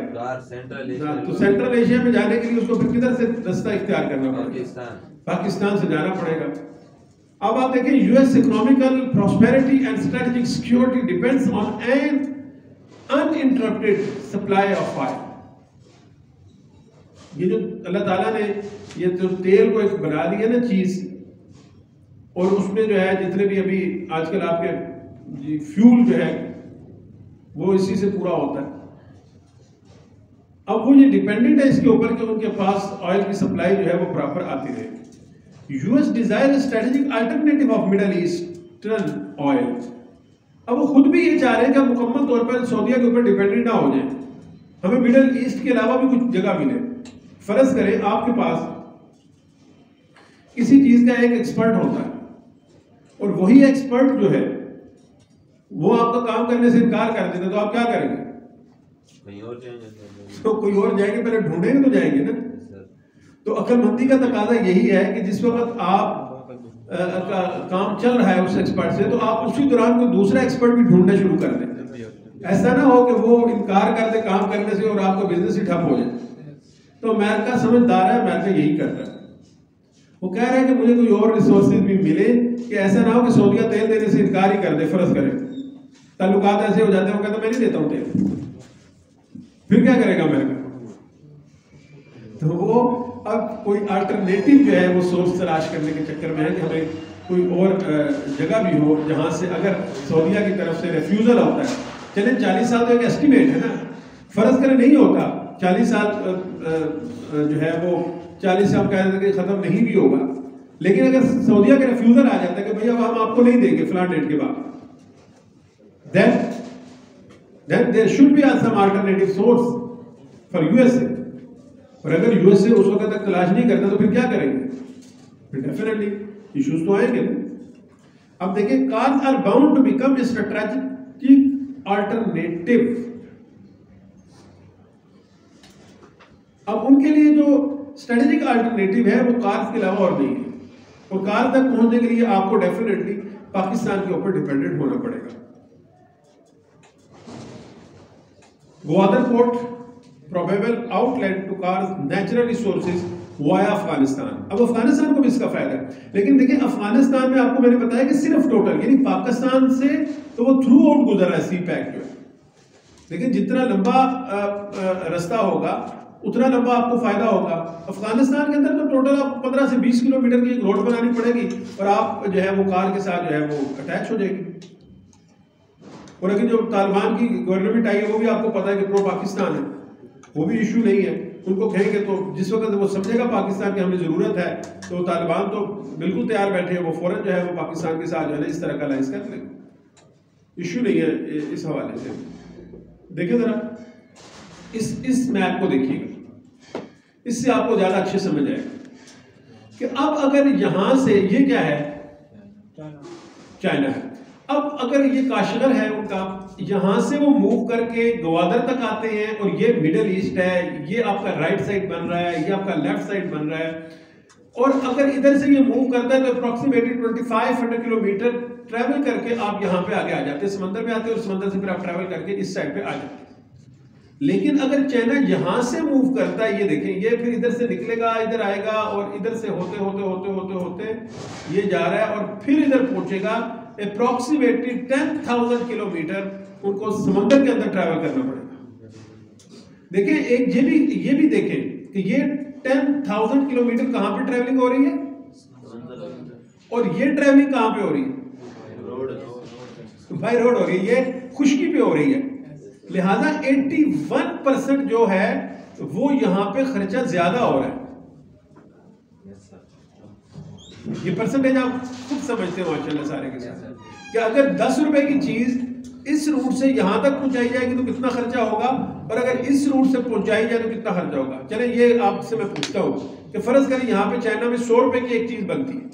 तो सेंट्रल एशिया में जाने के लिए उसको फिर किधर से रास्ता इख्तियार करना पड़ेगा? पाकिस्तान से जाना पड़ेगा। अब आप देखें US economical prosperity and strategic security depends on an uninterrupted supply of oil. ये जो अल्लाह ताला ने ये जो तेल को एक बना दिया ना चीज, और उसमें जो है जितने भी अभी आजकल आपके फ्यूल जो है वो इसी से पूरा होता है। अब वो ये डिपेंडेंट है इसके ऊपर कि उनके पास ऑयल की सप्लाई जो है वो प्रॉपर आती रहे। US desire strategic alternative of middle eastern oil. अब वो खुद भी ये चाह रहे हैं कि मुकम्मल तौर पर सऊदीया के ऊपर डिपेंडेंट ना हो जाए, हमें मिडल ईस्ट के अलावा भी कुछ जगह मिले। फर्ज करें आपके पास किसी चीज का एक एक्सपर्ट होता है और वही एक्सपर्ट जो है वो आपका काम करने से इनकार कर देता, तो आप क्या करेंगे? कहीं और जाएंगे तो कोई और जाएंगे, पहले ढूंढेंगे तो जाएंगे ना। तो अक्लमंदी का तकाजा यही है कि जिस वक्त आप काम चल रहा है उस एक्सपर्ट से, तो आप उसी दौरान कोई दूसरा एक्सपर्ट भी ढूंढना शुरू कर दें। ऐसा ना हो कि वो इनकार कर दे काम करने से और आपका बिजनेस ही ठप हो जाए। तो अमेरिका समझदार है, अमेरिका यही कर रहा है। वो कह रहे हैं कि मुझे कोई और रिसोर्सेज भी मिले कि ऐसा ना हो कि सऊदीया तेल देने से इनकार ही कर दे। फर्ज करें ताल्लुकात ऐसे हो जाते हैं, वो कहता मैं नहीं देता हूं तेल, फिर क्या करेगा अमेरिका? तो वो अब कोई अल्टरनेटिव जो है वो सोर्स तलाश करने के चक्कर में है कि हमें कोई और जगह भी हो जहां से अगर सऊदीया की तरफ से रेफ्यूजल होता है। चलें 40 साल तो एक एस्टिमेट है ना, फर्ज करें नहीं होता 40 साल जो है वो 40 साल कह देते कि खत्म नहीं भी होगा, लेकिन अगर सऊदीया का रेफ्यूजल आ जाता है कि भैया हम आपको नहीं देंगे फलां डेट के बाद, then there should be some alternative source for USA। और अगर यूएसए उस वक्त तक तलाश नहीं करता तो फिर क्या करेंगे? फिर डेफिनेटली इश्यूज तो आएंगे। अब देखिए, CARs are bound to become a strategic alternative. अब उनके लिए जो स्ट्रेटेजिक अल्टरनेटिव है वो कार्स के अलावा और नहीं है, और कार तक पहुंचने के लिए आपको डेफिनेटली पाकिस्तान के ऊपर डिपेंडेंट होना पड़ेगा। Gwadar port probable outlet to CARs natural resources via Afghanistan. अब अफगानिस्तान को भी इसका फायदा है, लेकिन देखिए अफगानिस्तान में आपको मैंने बताया कि सिर्फ टोटल यानी पाकिस्तान से तो वो थ्रू आउट गुजर रहा है सी पैक जो है, लेकिन जितना लंबा रास्ता होगा उतना लंबा आपको फायदा होगा। अफगानिस्तान के अंदर तो टोटल आप 15 से 20 किलोमीटर की एक रोड बनानी पड़ेगी और आप जो है वो कार के साथ जो है वो अटैच हो जाएगी। और अगर जो तालिबान की गवर्नमेंट आई है वो भी आपको पता है कि प्रो पाकिस्तान है, वो भी इशू नहीं है। उनको कहेंगे तो जिस वक्त वो समझेगा पाकिस्तान की हमें जरूरत है तो तालिबान तो बिल्कुल तैयार बैठे हैं, वो फौरन जो है वो पाकिस्तान के साथ जो है ना इस तरह का अलायंस कर लेंगे। इशू नहीं है इस हवाले से। देखिए जरा इस मैप को देखिएगा, इससे आपको ज्यादा अच्छे समझ आएगा कि अब अगर यहां से ये क्या है, चाइना है। अब अगर ये काशगर है उनका, यहां से वो मूव करके ग्वादर तक आते हैं और ये मिडिल ईस्ट है, ये आपका राइट साइड बन रहा है, ये आपका लेफ्ट साइड बन रहा है। और अगर इधर से ये मूव करता है तो अप्रोक्सीमेटली 2500 किलोमीटर ट्रैवल करके आप यहां पे आगे आ जाते हैं, समंदर में आते हैं और समंदर से फिर आप ट्रैवल करके इस साइड पे आ जाते हैं। लेकिन अगर चाइना यहां से मूव करता है, ये देखें, ये फिर इधर से निकलेगा, इधर आएगा और इधर से होते होते होते होते होते ये जा रहा है और फिर इधर पहुंचेगा। अप्रोक्सीमेटली 10,000 किलोमीटर उनको समंदर के अंदर ट्रैवल करना पड़ेगा। देखिए एक ये भी देखें कि ये 10,000 किलोमीटर कहां पे ट्रैवलिंग हो रही है और ये ट्रैवलिंग कहां पे हो रही है? बाय रोड हो रही है, ये खुश्की पे हो रही है। लिहाजा 81% जो है वो यहां पे खर्चा ज्यादा हो रहा है। ये परसेंटेज आप खुद समझते हो माशाल्लाह सारे के साथ कि अगर 10 रुपए की चीज इस रूट से यहां तक पहुंचाई जाएगी तो कितना खर्चा होगा, और अगर इस रूट से पहुंचाई जाए तो कितना खर्चा होगा। चले ये आपसे मैं पूछता हूं कि फर्ज करें यहां पे चाइना में 100 रुपए की एक चीज बनती है,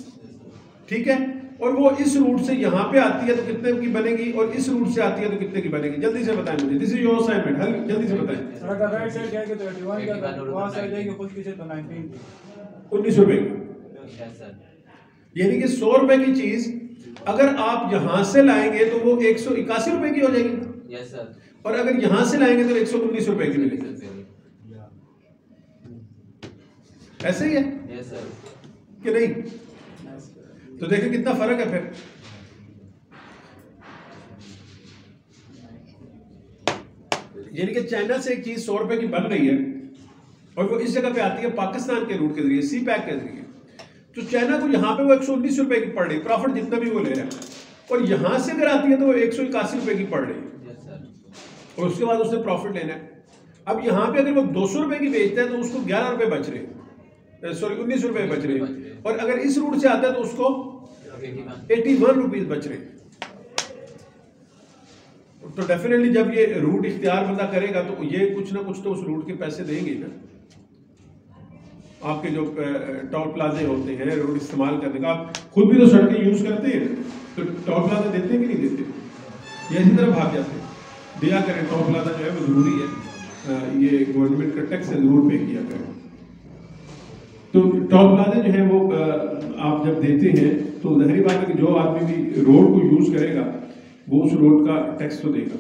ठीक है, और वो इस रूट से यहां पे आती है तो कितने की बनेगी, और इस रूट से आती है तो कितने की बनेगी? जल्दी से बताएं मुझे, दिस इज योर असाइनमेंट, हल जल्दी से बताएं। अगर राइट साइड जाएगी तो 81 का, वहां से जाएगी खुश्की से तो 19 रुपए की, यानी कि 100 रुपए की चीज अगर आप यहां से लाएंगे तो वो 181 रुपए की हो जाएगी। Yes sir. और अगर यहां से लाएंगे तो 119 रुपए की मिलेगी। ऐसे ही है यस सर कि नहीं? तो देखिए कितना फर्क है फिर। यानी कि चाइना से एक चीज 100 रुपए की बन रही है और वो इस जगह पे आती है पाकिस्तान के रूट के जरिए, सी पैक के जरिए। तो चाइना को यहाँ पे वो 119 रुपए की पड़ रही, प्रॉफिट जितना भी वो ले रहा है, और यहाँ से अगर आती है तो वो 181 रुपए की पड़ रही, और उसके बाद उसने प्रॉफिट लेना है। अब यहाँ पे अगर वो 200 रुपए की बेचता है तो उसको 11 रुपए बच रहे, सॉरी 19 रुपए बच रहे, और अगर इस रूट से आता है तो उसको 81 रुपीज बच रहे। तो डेफिनेटली जब ये रूट इख्तियार बंदा करेगा तो ये कुछ ना कुछ तो उस रूट के पैसे देंगे ना। आपके जो टोल प्लाजे होते हैं रोड इस्तेमाल करने का, आप खुद भी तो सड़कें यूज करते हैं, तो टोल प्लाजा देते हैं कि नहीं देते, ये इसी तरह भाग जाते हैं। दिया करें, टोल प्लाजा जो है वो जरूरी है, ये गवर्नमेंट का टैक्स है, जरूर पे किया करें। तो टोल प्लाजा जो है वो आप जब देते हैं तो ज़ाहिर बात है कि जो आदमी भी रोड को यूज करेगा वो उस रोड का टैक्स तो देगा।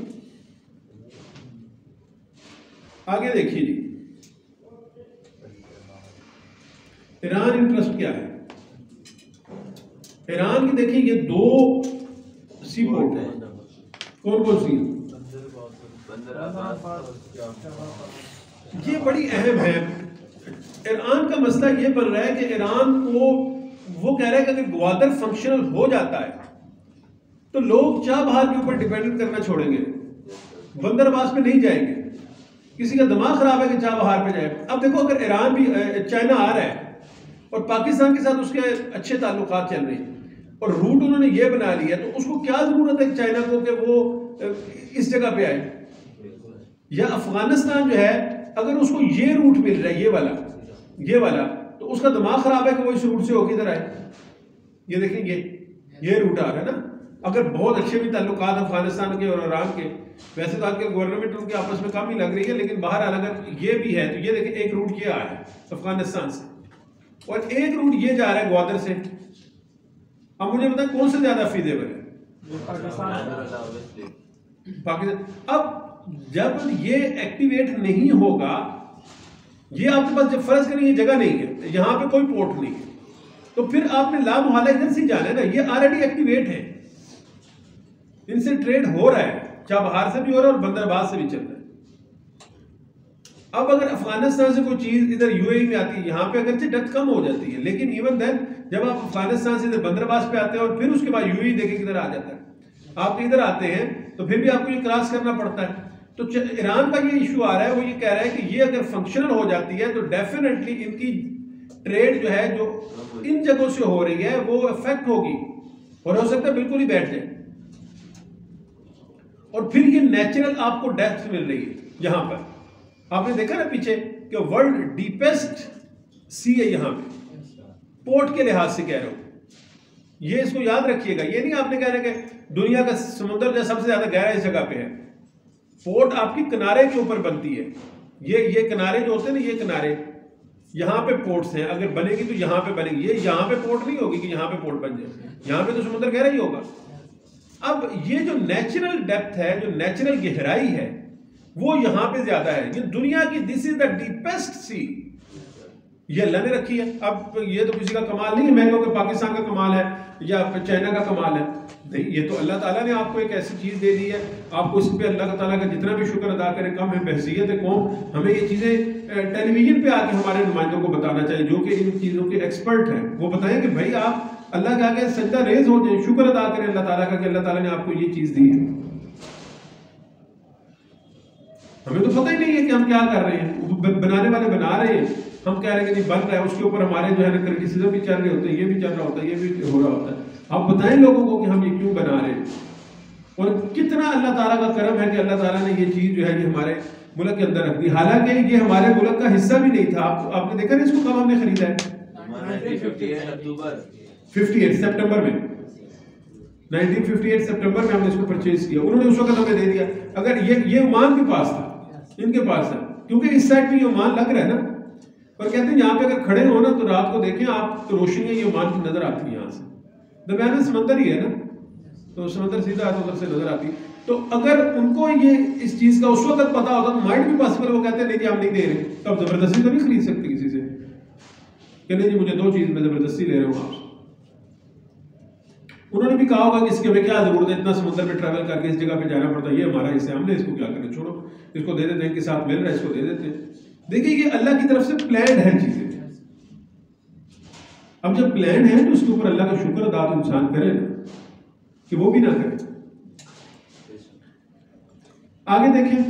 आगे देखिए जी, ईरान इंटरेस्ट क्या है। ईरान की देखिए ये 2 सी पोर्ट है, कौन कौन सी, ये बड़ी अहम है। ईरान का मसला ये बन रहा है कि ईरान को वो कह रहा है कि अगर ग्वादर फंक्शनल हो जाता है तो लोग चाबहार के ऊपर डिपेंडेंट करना छोड़ेंगे, बंदर अब्बास पे नहीं जाएंगे। किसी का दिमाग खराब है कि चाबहार पे जाए। अब देखो अगर ईरान भी चाइना आ रहा है और पाकिस्तान के साथ उसके अच्छे ताल्लुकात चल रहे हैं और रूट उन्होंने ये बना लिया, तो उसको क्या जरूरत है चाइना को कि वो इस जगह पे आए। या अफगानिस्तान जो है अगर उसको ये रूट मिल रहा है ये वाला तो उसका दिमाग खराब है कि वो इस रूट से होकर इधर आए। ये देखेंगे ये रूट आ रहा है ना। अगर बहुत अच्छे भी ताल्लुकात अफगानिस्तान के और ईरान के, वैसे तो आजकल गवर्नमेंट उनके आपस में कम ही लग रही है, लेकिन बहरहाल अगर ये भी है तो ये देखें एक रूट ये आया है अफगानिस्तान से और एक रूट ये जा रहा है ग्वादर से। अब मुझे बताएं कौन सा ज्यादा फीजेबल है, पाकिस्तान। अब जब ये एक्टिवेट नहीं होगा, ये आपके पास जब फर्ज करें ये जगह नहीं है, यहाँ पे कोई पोर्ट नहीं है, तो फिर आपने ला मुहाला इधर से जाना है ना। ये ऑलरेडी एक्टिवेट है, इनसे ट्रेड हो रहा है, चाबहार से भी हो रहा है और बंदरबाज से भी चल रहा है। अब अगर अफगानिस्तान से कोई चीज इधर यूएई में आती है, यहाँ पे अगरचे डेप्थ कम हो जाती है, लेकिन इवन देन जब आप अफगानिस्तान से इधर बंदरबाज पे आते हैं और फिर उसके बाद यूएई देखे किधर आ जाता है, आप इधर आते हैं तो फिर भी आपको ये क्रॉस करना पड़ता है। तो ईरान का ये इशू आ रहा है, वो ये कह रहा है कि ये अगर फंक्शनल हो जाती है तो डेफिनेटली इनकी ट्रेड जो है जो इन जगहों से हो रही है वो इफेक्ट होगी और हो सकता है बिल्कुल ही बैठ जाए। और फिर ये नेचुरल आपको डेप्थ मिल रही है। यहां पर आपने देखा ना पीछे कि वर्ल्ड डीपेस्ट सी है यहां पे, पोर्ट के लिहाज से कह रहा हूं। ये इसको याद रखिएगा, ये नहीं आपने कह रहे कि दुनिया का समुद्र जो सबसे ज्यादा गहरा इस जगह पे है। पोर्ट आपकी किनारे के ऊपर बनती है। ये किनारे जो होते हैं ना, ये किनारे यहाँ पे पोर्ट्स हैं, अगर बनेगी तो यहाँ पे बनेगी। ये यहाँ पे पोर्ट नहीं होगी कि यहाँ पे पोर्ट बन जाए, यहाँ पे तो समुद्र गहरा ही होगा। अब ये जो नेचुरल डेप्थ है, जो नेचुरल गहराई है, वो यहाँ पे ज्यादा है। ये दुनिया की दिस इज द डीपेस्ट सी, ये अल्लाह ने रखी है। अब ये तो किसी का कमाल नहीं है, मैं कहूँ कि पाकिस्तान का कमाल है या चाइना का कमाल है, नहीं। ये तो अल्लाह ताला ने आपको एक ऐसी चीज दे दी है, आपको इस पे अल्लाह ताला का जितना भी शुक्र अदा करें कम है। बहसीयत कौम हमें ये चीजें टेलीविजन पे आके हमारे नुमाइंदों को बताना चाहिए जो कि इन चीजों के एक्सपर्ट हैं। वो बताएं कि भाई आप अल्लाह के आगे सजदा रेज हो जाए, शुक्र अदा करें अल्लाह ताला का कि अल्लाह ताला ने आपको ये चीज दी है। हमें तो पता ही नहीं है कि हम क्या कर रहे हैं। बनाने वाले बना रहे हैं, हम कह रहे हैं कि बन रहा है, उसके ऊपर हमारे जो है ना क्रिटिसिज्म भी चल रहे होते हैं, ये भी चल रहा होता है, ये भी हो रहा होता है। आप बताएं लोगों को कि हम ये क्यों बना रहे हैं और कितना अल्लाह ताला का करम है कि अल्लाह ताला ने ये चीज जो है ये हमारे मुल्क के अंदर रख दी। हालांकि ये हमारे मुल्क का हिस्सा भी नहीं था। आपने देखा ना इसको कब हमने खरीदा है? 58 सितंबर में, 1958 सितंबर में हमने इसको परचेज किया। उन्होंने उस वक्त हमें दे दिया। अगर ये ओमान के पास था, इनके पास है, क्योंकि इस साइड पे ये ओमान लग रहा है ना। और कहते हैं यहाँ पे अगर खड़े हो ना तो रात को देखें आप तो रोशनी ये ओमान की नजर आती है। यहाँ से दरम्यान में समंदर ही है ना, तो समंदर सीधा उधर से नजर आती। तो अगर उनको ये इस चीज का उस वक्त पता होता तो माइट भी पॉसिबल, वो कहते हैं नहीं जी हम नहीं दे रहे, तो आप जबरदस्ती तो नहीं खरीद सकते किसी से कि नहीं जी मुझे 2 चीज में जबरदस्ती ले रहा हूँ आपसे। उन्होंने भी कहा होगा कि इसकी हमें क्या जरूरत है, इतना समुद्र में ट्रैवल करके इस जगह पे जाना पड़ता है, ये हमारा हिस्सा, हमने इसको क्या करना, छोड़ो इसको दे देते हैं, इनके साथ मिल रहा है इसको दे देते हैं। देखिए ये अल्लाह की तरफ से प्लान है चीजें। अब जब प्लान है तो उसके ऊपर अल्लाह का शुक्र अदा तो इंसान करे ना, कि वो भी ना करे। आगे देखें,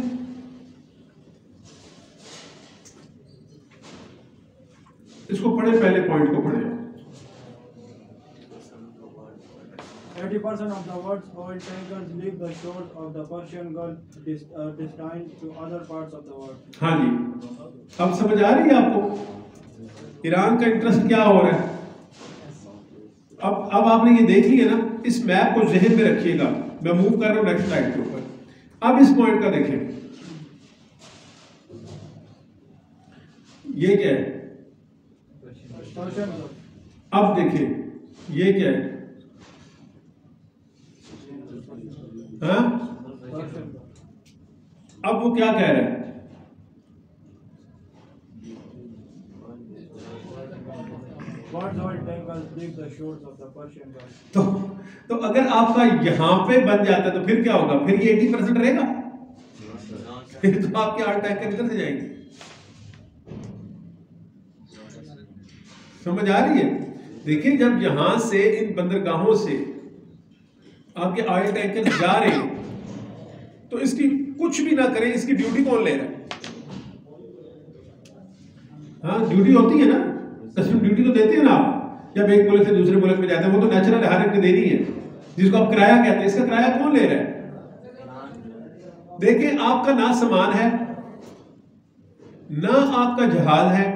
इसको पढ़े, पहले पॉइंट को पढ़े। 80% of the world's oil tankers leave the shores of the Persian Gulf destined to other parts of the world. हाँ जी, अब समझ आ रही है आपको ईरान का इंटरेस्ट क्या हो रहा है? अब आपने ये देख लिया ना, इस मैप को जहन में रखिएगा। मैं मूव कर रहा हूँ नेक्स्ट स्लाइड के ऊपर। अब इस पॉइंट का देखें, ये क्या है? अब देखें ये क्या है? हाँ? अब वो क्या कह रहा है? तो अगर आपका यहां पे बन जाता है तो फिर क्या होगा? फिर ये 80% रहेगा, फिर तो आपके ऑयल टैंकर इधर से जाएंगे। समझ आ रही है? देखिए, जब यहां से इन बंदरगाहों से आपके ऑयल टैंकर जा रहे हैं तो इसकी कुछ भी ना करें, इसकी ड्यूटी कौन ले रहा है? हाँ, ड्यूटी होती है ना, कस्टम ड्यूटी तो देते हैं ना आप। जब एक मुल्क से दूसरे मुल्क में जाते हैं वो तो नेचुरल हर एक ने देनी है, जिसको आप किराया कहते हैं। इसका किराया कौन ले रहा है? देखिए, आपका ना सामान है ना आपका जहाज है,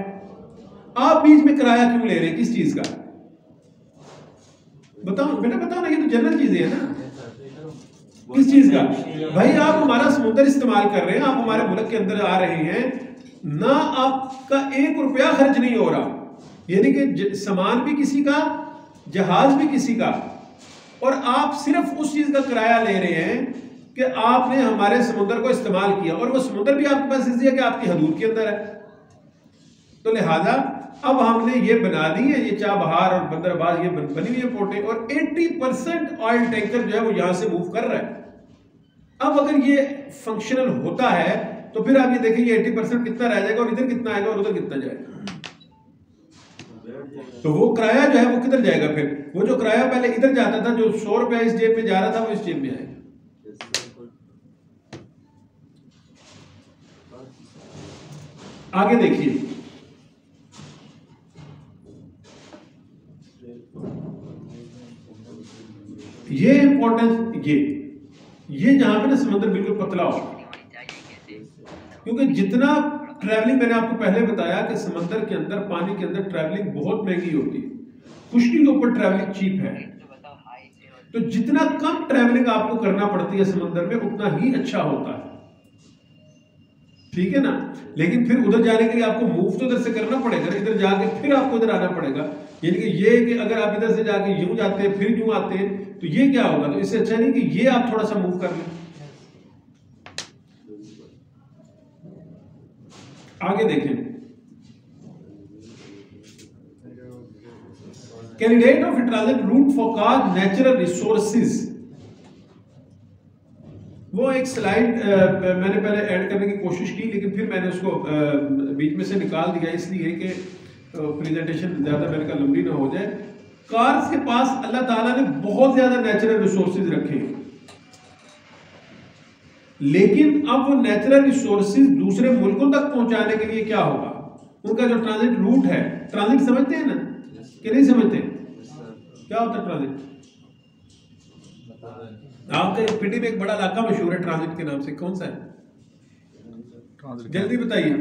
आप बीच में किराया क्यों ले रहे हैं? किस चीज का? बताओ बेटा, बताओ ना, ये तो जनरल चीजें है ना। किस चीज का? भाई आप हमारा समुद्र इस्तेमाल कर रहे हैं, आप हमारे मुल्क के अंदर आ रहे हैं, ना आपका 1 रुपया खर्च नहीं हो रहा, यानी कि सामान भी किसी का, जहाज भी किसी का, और आप सिर्फ उस चीज का किराया ले रहे हैं कि आपने हमारे समुद्र को इस्तेमाल किया, और वो समुद्र भी आपके पास इसलिए कि आपकी हदूद के अंदर है। तो लिहाजा अब हमने ये बना दी है, ये चाबहार और बंदरबाज ये बनी हुई है पोर्टें, और 80% ऑयल टैंकर जो है वो यहां से मूव कर रहा है। अब अगर ये फंक्शनल होता है तो फिर आप ये देखिए, ये 80% कितना रह जाएगा, और इधर कितना आएगा और उधर कितना जाएगा। तो वो किराया जो है वो किधर जाएगा? फिर वो जो किराया पहले इधर जाता था, जो 100 रुपया इस जेब में जा रहा था, वो इस जेब में आएगा। आगे देखिए, ये इंपॉर्टेंस, ये जहां पे ना समुद्र बिल्कुल पतला हो, क्योंकि जितना ट्रैवलिंग, मैंने आपको पहले बताया कि समंदर के अंदर, पानी के अंदर ट्रैवलिंग बहुत महंगी होती है, खुश्की के ऊपर ट्रैवलिंग चीप है। तो जितना कम ट्रैवलिंग आपको करना पड़ती है समंदर में, उतना ही अच्छा होता है, ठीक है ना। लेकिन फिर उधर जाने के लिए आपको मूव तो इधर से करना पड़ेगा, इधर जाके फिर आपको इधर आना पड़ेगा। यानी कि ये कि अगर आप इधर से जाके यूं जाते हैं फिर यूं आते हैं तो ये क्या होगा? तो इससे अच्छा नहीं कि ये आप थोड़ा सा मूव कर लें। आगे देखें, candidate of transit route for car natural resources. वो एक स्लाइड मैंने पहले ऐड करने की कोशिश की, लेकिन फिर मैंने उसको बीच में से निकाल दिया, इसलिए कि प्रेजेंटेशन ज्यादा मैंने कहा लंबी ना हो जाए। कार्स के पास अल्लाह ताला ने बहुत ज्यादा नेचुरल रिसोर्सेज रखे हैं, लेकिन अब वो नेचुरल रिसोर्सेज दूसरे मुल्कों तक पहुंचाने के लिए क्या होगा? उनका जो ट्रांजिट रूट है, ट्रांजिट समझते हैं ना कि नहीं समझते? क्या होता है ट्रांजिट? आपके पिंडी में एक बड़ा इलाका मशहूर है ट्रांजिट के नाम से, कौन सा है? जल्दी बताइए।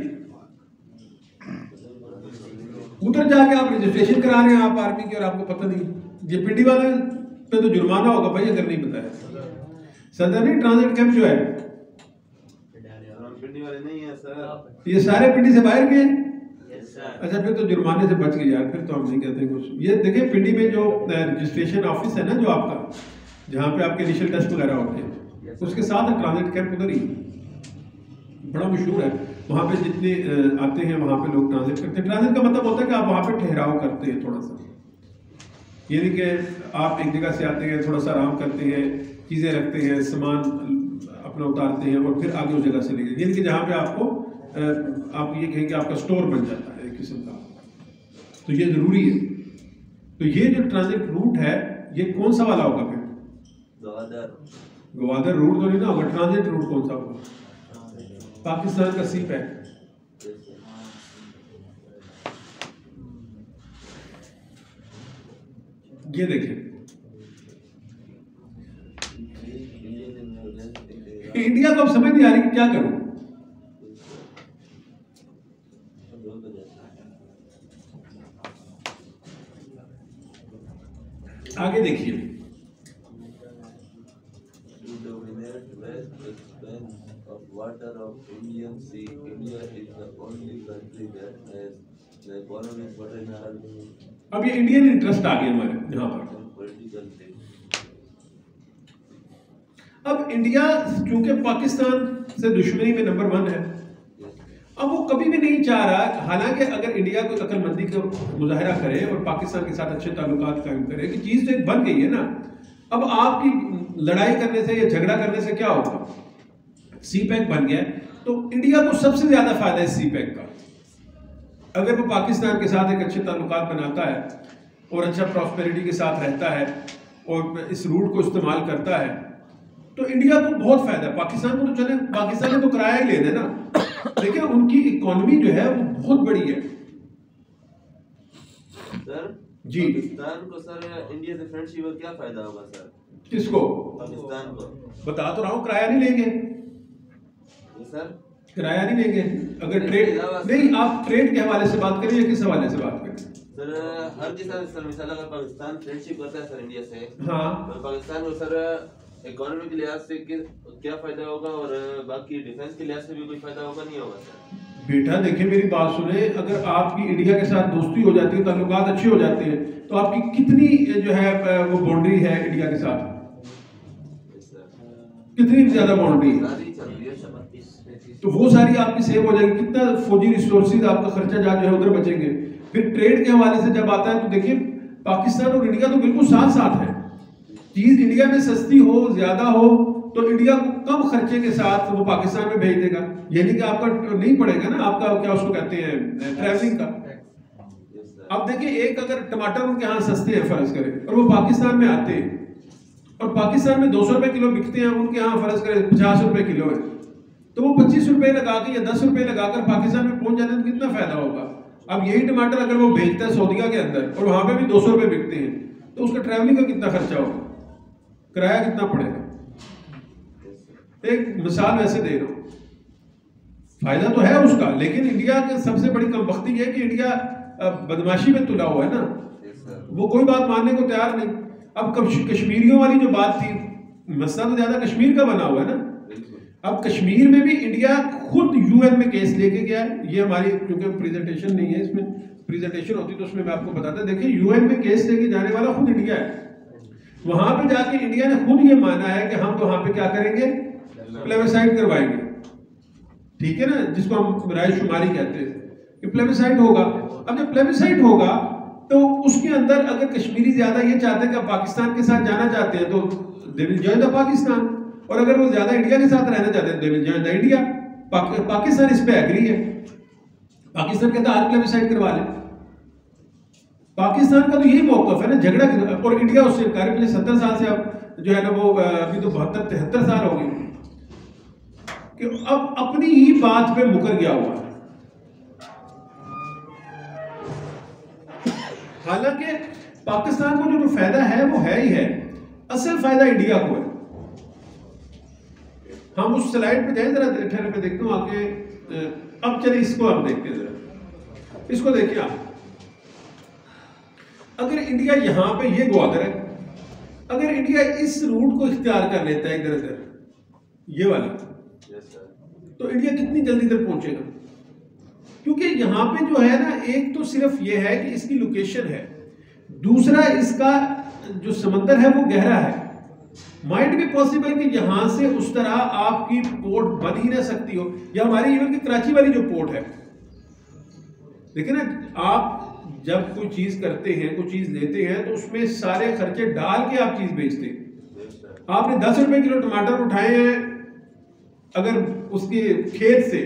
उधर जाके आप रजिस्ट्रेशन करा रहे हैं आप आर्मी की, और आपको पता नहीं। ये पिंडी वाले पे तो जुर्माना होगा भाई अगर नहीं बताया। सदर्नी ट्रांजिट कैंप जो है, पिंडी वाले नहीं है सर, ये सारे पिंडी से बाहर के हैं। अच्छा, फिर तो जुर्माने से बच गए यार, फिर तो हम नहीं कहते कुछ। ये देखिए, पिंडी में जो रजिस्ट्रेशन ऑफिस है ना, जो आपका, जहाँ पे आपके इनिशियल टेस्ट वगैरह होते हैं, उसके साथ ट्रांजिट कैंप उधर ही बड़ा मशहूर है। वहाँ पे जितने आते हैं वहाँ पे लोग ट्रांजिट करते हैं। ट्रांजिट का मतलब होता है कि आप वहाँ पे ठहराव करते हैं थोड़ा सा, यानी कि आप एक जगह से आते हैं, थोड़ा सा आराम करते हैं, चीज़ें रखते हैं, सामान अपना उतारते हैं, और फिर आगे उस जगह से लेके, यानी कि जहाँ पे आपको आप ये कहें कि आपका स्टोर बन जाता है एक किस्म का। तो ये ज़रूरी है। तो ये जो ट्रांजिट रूट है ये कौन सा वाला होगा फिर? गवादर रूट तो नहीं ना होगा, ट्रांजिट रूट कौन सा होगा? पाकिस्तान का सी पैक। ये देखिए इंडिया को अब समझ नहीं आ रही कि क्या करूं। आगे देखिए water of Indian Sea, India is the only country that has the economic potential अब ये इंडियन इंटरेस्ट आ गया हमारे यहाँ पर। and political things. अब इंडिया चूंकि पाकिस्तान से दुश्मनी में नंबर 1 है, अब वो कभी भी नहीं चाह रहा, हालांकि अगर इंडिया को अक्लमंदी का मुजाहरा करे और पाकिस्तान के साथ अच्छे ताल्लुकात कायम करे कि चीज़ तो एक बन गई है ना, अब आपकी लड़ाई करने से या झगड़ा करने से क्या होगा? सी पैक बन गया तो इंडिया को सबसे ज़्यादा फायदा है सी पैक का। अगर वो पाकिस्तान के साथ एक अच्छे ताल्लुकात बनाता है और अच्छा प्रॉस्पेरिटी के साथ रहता है और इस रूट को इस्तेमाल करता है तो इंडिया को बहुत फायदा है। पाकिस्तान को तो चले, पाकिस्तान ने तो किराया ही लेना है ना, देखिए उनकी इकोनॉमी जो है वो बहुत बड़ी है। सर जी पाकिस्तान को सर इंडिया से फ्रेंडशिप में क्या फायदा होगा सर? किसको? पाकिस्तान को। बता तो रहा हूँ, किराया नहीं लेंगे सर किराया नहीं लेंगे। अगर ट्रेड नहीं, आप ट्रेड के हवाले से बात करें या किस हवाले से बात करें? सर हर किसी सर मिसाल अगर पाकिस्तान फ्रेंडशिप करता है सर इंडिया से, हाँ तो पाकिस्तान को सर इकोनॉमी के लिहाज से क्या फायदा होगा और बाकी डिफेंस के लिहाज से भी कोई फायदा होगा नहीं होगा सर? बेटा देखिए मेरी बात सुने, अगर आपकी इंडिया के साथ दोस्ती हो जाती है, ताल्लुकात अच्छे हो जाते हैं, तो आपकी कितनी जो है वो बाउंड्री है इंडिया के साथ? कितनी ज्यादा बाउंड्री है, तो वो सारी आपकी सेव हो जाएगी। कितना फौजी रिसोर्सेज आपका खर्चा जो है उधर बचेंगे। फिर ट्रेड के हवाले से जब आता है तो देखिए पाकिस्तान और इंडिया तो बिल्कुल साथ साथ है। चीज इंडिया में सस्ती हो, ज्यादा हो, तो इंडिया को कम खर्चे के साथ वो पाकिस्तान में भेज देगा। यानी कि आपका नहीं पड़ेगा ना, आपका क्या उसको कहते हैं, ट्रैवलिंग का। अब देखिए एक अगर टमाटर उनके यहाँ सस्ते हैं फर्ज करें और वो पाकिस्तान में आते हैं और पाकिस्तान में 200 रुपए किलो बिकते हैं, उनके यहाँ फर्ज करें 50 रुपए किलो है, तो वो 25 रुपए लगा के या 10 रुपए लगाकर पाकिस्तान में पहुंच जाते हैं तो कितना फायदा होगा। अब यही टमाटर अगर वो भेजता है सऊदीया के अंदर और वहां पे भी 200 रुपए बिकते हैं, तो उसका ट्रैवलिंग का कितना खर्चा होगा, किराया कितना पड़ेगा। एक मिसाल वैसे दे रहा हूं, फायदा तो है उसका, लेकिन इंडिया की सबसे बड़ी कमबख्ती है कि इंडिया बदमाशी में तुला हुआ है ना, वो कोई बात मानने को तैयार नहीं। अब कश्मीरियों वाली जो बात थी, मसला तो ज्यादा कश्मीर का बना हुआ है ना। अब कश्मीर में भी इंडिया खुद यूएन में केस लेके गया है। ये हमारी क्योंकि प्रेजेंटेशन नहीं है, इसमें प्रेजेंटेशन होती तो उसमें मैं आपको बताता। देखिए यूएन में केस लेके जाने वाला खुद इंडिया है। वहां पे जाके इंडिया ने खुद ये माना है कि हम वहां पे क्या करेंगे, प्लेबिसाइड करवाएंगे, ठीक है ना, जिसको हम रायशुमारी कहते हैं कि प्लेबिसाइड होगा। अब जब प्लेबिसाइड होगा तो उसके अंदर अगर कश्मीरी ज्यादा ये चाहते हैं कि पाकिस्तान के साथ जाना चाहते हैं तो they will join the Pakistan, और अगर वो ज्यादा इंडिया के साथ रहना चाहते हैं they will join the India. Pakistan इस पे एग्री है, पाकिस्तान कहता है आज प्लेबिसाइड करवा ले। पाकिस्तान का तो यही मौकफ है ना, झगड़ा, और इंडिया उससे इनकार। पिछले 70 साल से अब जो है ना वो अभी तो 72-73 साल हो गए कि अब अपनी ही बात पे मुकर गया हुआ है। हालांकि पाकिस्तान को जो फायदा है वो है ही है, असल फायदा इंडिया को है। हम उस स्लाइड पे जाएं, जरा ठहर पे देखते हो आगे। अब चलिए इसको आप देखते हैं, जरा इसको देखिए आप। अगर इंडिया यहां पे ये ग्वादर है, अगर इंडिया इस रूट को इख्तियार कर लेता है इधर ये वाला, तो इंडिया कितनी जल्दी इधर पहुंचेगा। क्योंकि यहां पे जो है ना, एक तो सिर्फ ये है कि इसकी लोकेशन है, दूसरा इसका जो समंदर है वो गहरा है। माइट भी पॉसिबल कि यहां से उस तरह आपकी पोर्ट बन ही ना सकती हो, या हमारी इवन की कराची वाली जो पोर्ट है, देखिए ना, आप जब कोई चीज करते हैं, कोई चीज लेते हैं, तो उसमें सारे खर्चे डाल के आप चीज बेचते हैं। आपने 10 रुपए किलो टमाटर उठाए हैं अगर उसके खेत से,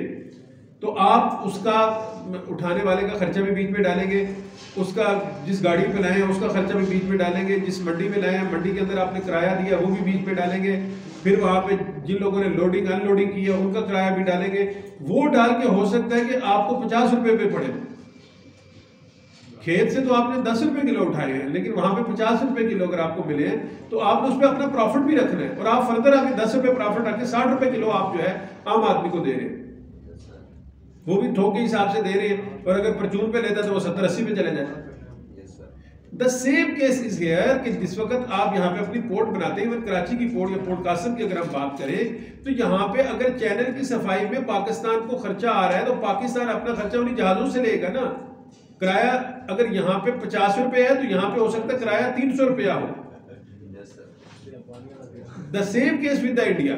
तो आप उसका उठाने वाले का खर्चा भी बीच में डालेंगे, उसका जिस गाड़ी पे लाए हैं उसका खर्चा भी बीच में डालेंगे, जिस मंडी में लाए हैं मंडी के अंदर आपने किराया दिया वो भी बीच में डालेंगे, फिर वहाँ पे जिन लोगों ने लोडिंग अनलोडिंग की है उनका किराया भी डालेंगे। वो डाल के हो सकता है कि आपको 50 रुपए पे पड़े। खेत से तो आपने 10 रुपए किलो उठाए हैं, लेकिन वहां पे 50 रुपए किलो अगर आपको मिले तो आपने उस पर अपना प्रॉफिट भी रखना है, और आप फर्दर आगे 10 रुपए प्रॉफिट रख के 60 रुपए किलो आप जो है आम आदमी को दे रहे हैं, वो भी थोक के हिसाब से दे रहे हैं। और अगर परचून पे लेता तो वो 70-80 पे चले जाए। The same case is here कि जिस वक्त आप यहाँ पे अपनी पोर्ट बनाते हैं, कराची की पोर्ट या पोर्ट कासिम की अगर हम बात करें तो यहाँ पे अगर चैनल की सफाई में पाकिस्तान को खर्चा आ रहा है तो पाकिस्तान अपना खर्चा उन्हीं जहाजों से लेगा ना। किराया अगर यहाँ पे 50 रुपए है तो यहाँ पे हो सकता है किराया 300 रुपया हो। The same case with the India.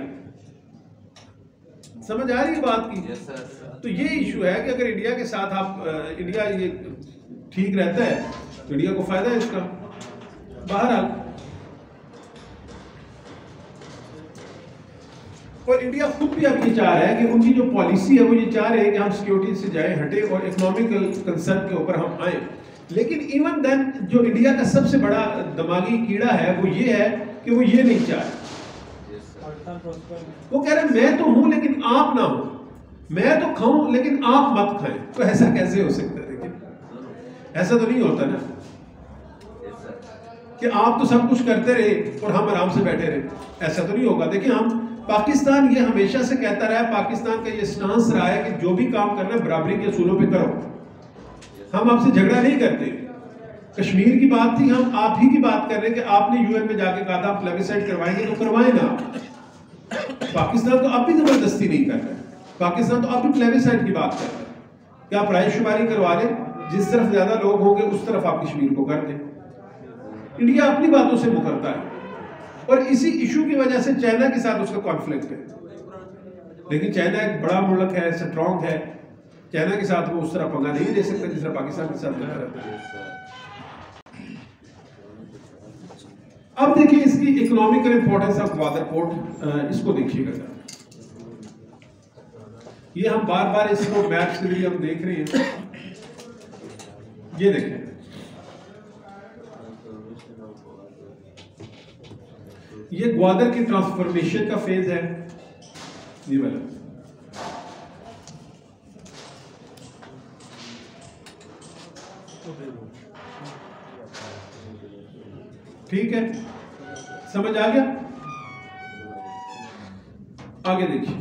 समझ आ रही है बात की? तो ये इशू है कि अगर इंडिया के साथ आप इंडिया ये ठीक रहता है तो इंडिया को फायदा है इसका। बहरहाल और इंडिया खुद भी अब ये चाह रहा है कि उनकी जो पॉलिसी है वो ये चाह रहे हैं कि हम सिक्योरिटी से जाए हटे और इकोनॉमिकल कंसर्न के ऊपर हम आए। लेकिन इवन देन जो इंडिया का सबसे बड़ा दिमागी कीड़ा है वो ये है कि वो ये नहीं चाह रहे। वो कह रहे हैं मैं तो हूं लेकिन आप ना हो, मैं तो खाऊं लेकिन आप मत खाएं। तो ऐसा कैसे हो सकता है? देखिए ऐसा तो नहीं होता ना कि आप तो सब कुछ करते रहे और हम आराम से बैठे रहे, ऐसा तो नहीं होगा। देखिए हम पाकिस्तान ये हमेशा से कहता रहा है, पाकिस्तान का ये स्टांस रहा है कि जो भी काम करना है बराबरी के असूलों पे करो। हम आपसे झगड़ा नहीं करते। कश्मीर की बात थी, हम आप ही की बात कर रहे हैं कि आपने यूएन में जाके कहा था प्लेबिसाइट करवाएंगे तो करवाएं ना। पाकिस्तान तो अब भी जबरदस्ती नहीं कर रहा है, पाकिस्तान तो अब भी प्लेबिसाइट की बात कर रहा है कि आप रायशुमारी करवा लें, जिस तरफ ज्यादा लोग होंगे उस तरफ आप कश्मीर को कर दें। इंडिया अपनी बातों से मुकरता है और इसी इशू की वजह से चाइना के साथ उसका कॉन्फ्लिक्ट है। लेकिन चाइना एक बड़ा मुल्क है, स्ट्रॉन्ग है, चाइना के साथ वो उस तरह पंगा नहीं ले सकता जिस तरह पाकिस्तान के साथ रहता है। अब देखिए इसकी economical importance of Gwadar port, इसको देखिएगा। ये हम बार बार इसको मैप्स के लिए हम देख रहे हैं। ये देखें, ये ग्वादर की ट्रांसफॉर्मेशन का फेज है, ये वाला। ठीक है, समझ आ गया? आगे देखिए,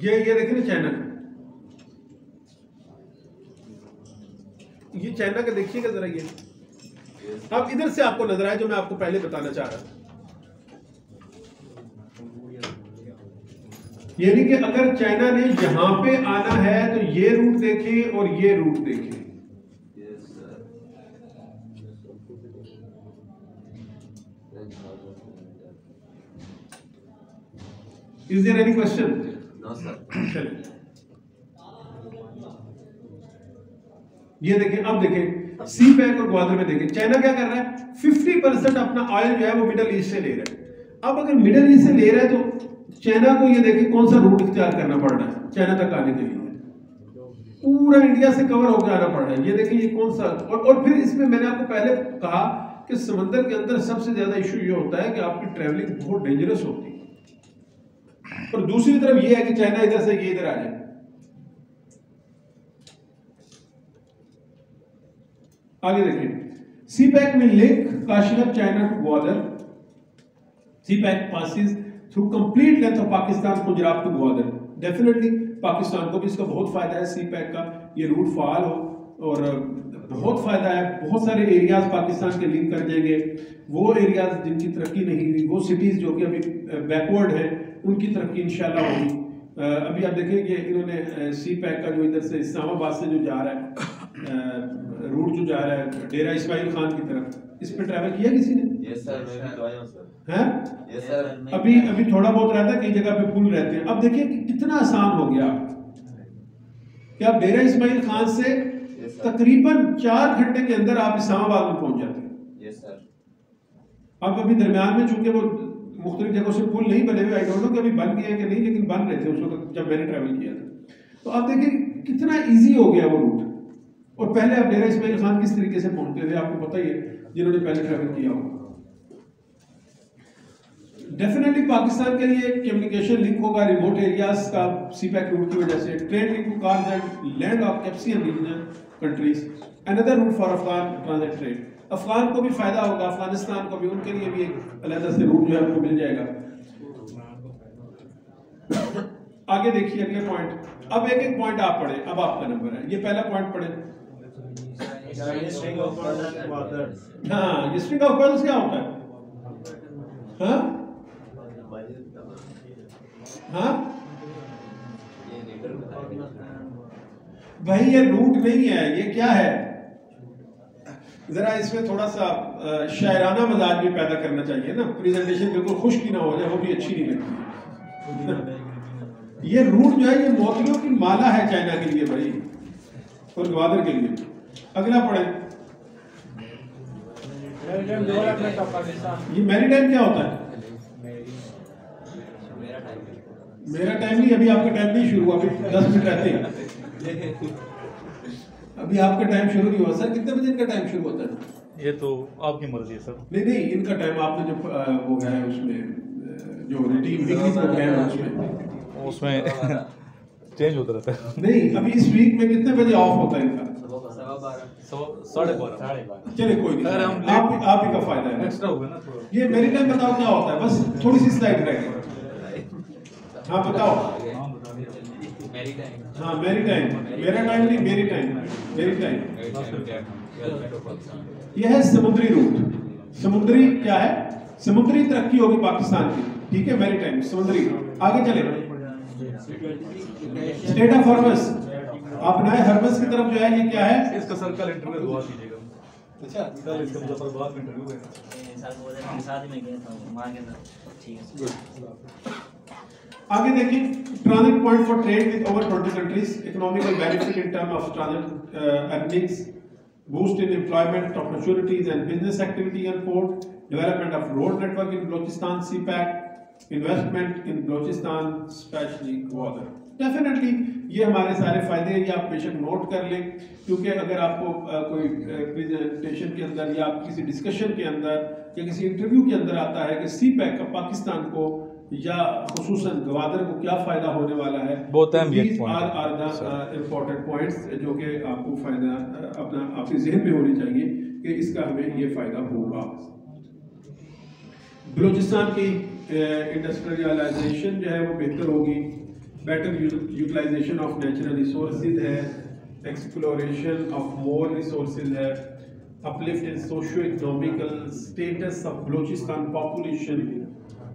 ये देखिए ना चाइना का, ये चाइना का देखिएगा जरा। ये अब इधर से आपको नजर आए जो मैं आपको पहले बताना चाह रहा था, यानी कि अगर चाइना ने यहां पे आना है तो ये रूट देखें और ये रूट देखें। Is there any question? No sir. चलिए ये देखें, अब देखें सी पैक और ग्वादर में देखें चाइना क्या कर रहा है, 50% अपना ऑयल जो है वो मिडल ईस्ट से ले रहा है। अब अगर मिडल ईस्ट से ले रहा है तो चाइना को ये देखें कौन सा रूट इख्तियार करना पड़ रहा है चाइना तक आने के लिए। पूरा इंडिया से कवर होकर आना पड़ रहा है। ये देखिए ये कौन सा, और फिर इसमें मैंने आपको पहले कहा कि समंदर के अंदर सबसे ज्यादा इशू ये होता है कि आपकी ट्रैवलिंग बहुत डेंजरस होती है। और दूसरी तरफ ये है कि चाइना इधर से ये इधर आ जाए। आगे देखिए, CPEC will link Kashmir, China to Gwadar. CPEC passes through complete length of Pakistan, Punjab to Gwadar. Definitely Pakistan को भी इसका बहुत फायदा है CPEC का, ये रूट फाल हो और बहुत फायदा है। बहुत सारे एरियाज पाकिस्तान के लिंक कर जाएंगे। वो एरियाज जिनकी तरक्की नहीं हुई, वो सिटीज जो कि अभी बैकवर्ड है, उनकी तरक्की इंशाल्लाह होगी। अभी आप देखें कि इन्होंने CPEC का जो इधर से इस्लामाबाद से जो जा रहा है रूट जो जा रहा है डेरा इस्माइल खान की तरफ, इस पे ट्रैवल किया किसी ने? यस सर, मैं भी तो आया हूं सर। हैं? Yes sir. अभी थोड़ा बहुत रहता है, कई जगह पे पुल रहते हैं। अब देखिए कि कितना आसान हो गया कि आप डेरा इस्माइल खान से तकरीबन 4 घंटे के अंदर आप इस्लामाबाद में पहुंच जाते हैं। Yes sir. अब अभी दरमियान में चूंकि वो मुख्तलिफ जगहों से पुल नहीं बने हुए, आई डोंट नो कि अभी बन गए हैं कि नहीं, लेकिन बन रहे थे उस वक्त जब मैंने ट्रैवल किया था। तो आप देखिए कितना ईजी हो गया वो रूट। और पहले आप डेरा इस्माइल खान किस तरीके से पहुंचते थे आपको पता ही है, जिन्होंने पहले ट्रैवल किया हो। डेफिनेटली पाकिस्तान के लिए कम्युनिकेशन लिंक होगा रिमोट एरियाज का सीपैक रूट की वजह से, trade link to CARs and land of Caspian region countries, another route for Afghan transit trade. Afghan को भी फायदा होगा, अफगानिस्तान को भी, उनके लिए भी एक अलग से रूट जो है उनको मिल जाएगा। आगे देखिए अगले पॉइंट। अब एक एक पॉइंट आप पढ़े, अब आपका नंबर है। ये पहला पॉइंट पढ़े। हाँ, स्ट्रिंग ऑफ पर्ल्स क्या होता है? हाँ हाँ भाई ये रूट नहीं है, ये क्या है? जरा इसमें थोड़ा सा शायराना मजाज भी पैदा करना चाहिए ना, प्रेजेंटेशन बिल्कुल खुश्क ना हो जाए, वो भी अच्छी नहीं लगती। ये रूट जो है ये मोतियों की माला है चाइना के लिए भाई, और ग्वादर के लिए। अगला पढ़े। ये मैरीटाइम क्या होता है? मेरा टाइम नहीं, अभी आपका टाइम नहीं शुरू हुआ, अभी 10 मिनट रहते हैं। अभी आपका टाइम शुरू नहीं हुआ। सर कितने बजे इनका टाइम शुरू होता है? ये तो आपकी मर्जी है सर। नहीं नहीं, इनका टाइम आपने जो वो है उसमें जो रूटीन वीकली प्रोग्राम है उसमें चेंज होता रहता है। नहीं, अभी इस वीक में कितने बजे ऑफ होता है इनका? 12:30। चलिए कोई नहीं, अगर हम आप ही का फायदा है एक्स्ट्रा हो गया ना थोड़ा। ये मेरी टाइम बताओ क्या होता है, बस थोड़ी सी स्लाइड रह गई। हाँ बताओ। हाँ मेरी टाइम, मेरा टाइम नहीं, मेरी टाइम, मेरी टाइम। यह है समुद्री रूट। समुद्री क्या है? समुद्री तरक्की होगी पाकिस्तान की, ठीक है, मेरी टाइम समुद्री। आगे चले। स्टेट ऑफ हॉर्मस, आप नए हर्मस की तरफ जो है, ये क्या है? इसका सर कल इंटरव्यू दुआ कीजिएगा। अच्छा, कल इसका मुजफ्फराबाद में इंटरव्यू है। शादी में गया था वहां के अंदर, ठीक है। आगे देखिए, transit point for trade with over 20 countries, economical benefit in term of transit earnings, boost in employment, opportunities and business activity and port, development of road network in Balochistan, CPEC, investment in Balochistan specially Gwadar. Definitely ये हमारे सारे फायदे हैं, ये आप बेशक note कर लें, क्योंकि अगर आपको कोई प्रेजेंटेशन के अंदर या किसी डिस्कशन के अंदर या किसी इंटरव्यू के अंदर आता है कि सीपैक का पाकिस्तान को या खुसूसन ग्वादर को क्या फायदा होने वाला है, बहुत अहम these are the important points जो कि आपको फायदा अपना आपके जहन में होनी चाहिए कि इसका हमें ये फायदा होगा। बलूचिस्तान की इंडस्ट्रियलाइजेशन जो है वो बेहतर होगी, better utilization of natural resources है, एक्सप्लोरेशन ऑफ मोर रिसोर्सेज है, uplift in socio economical status of Balochistan population.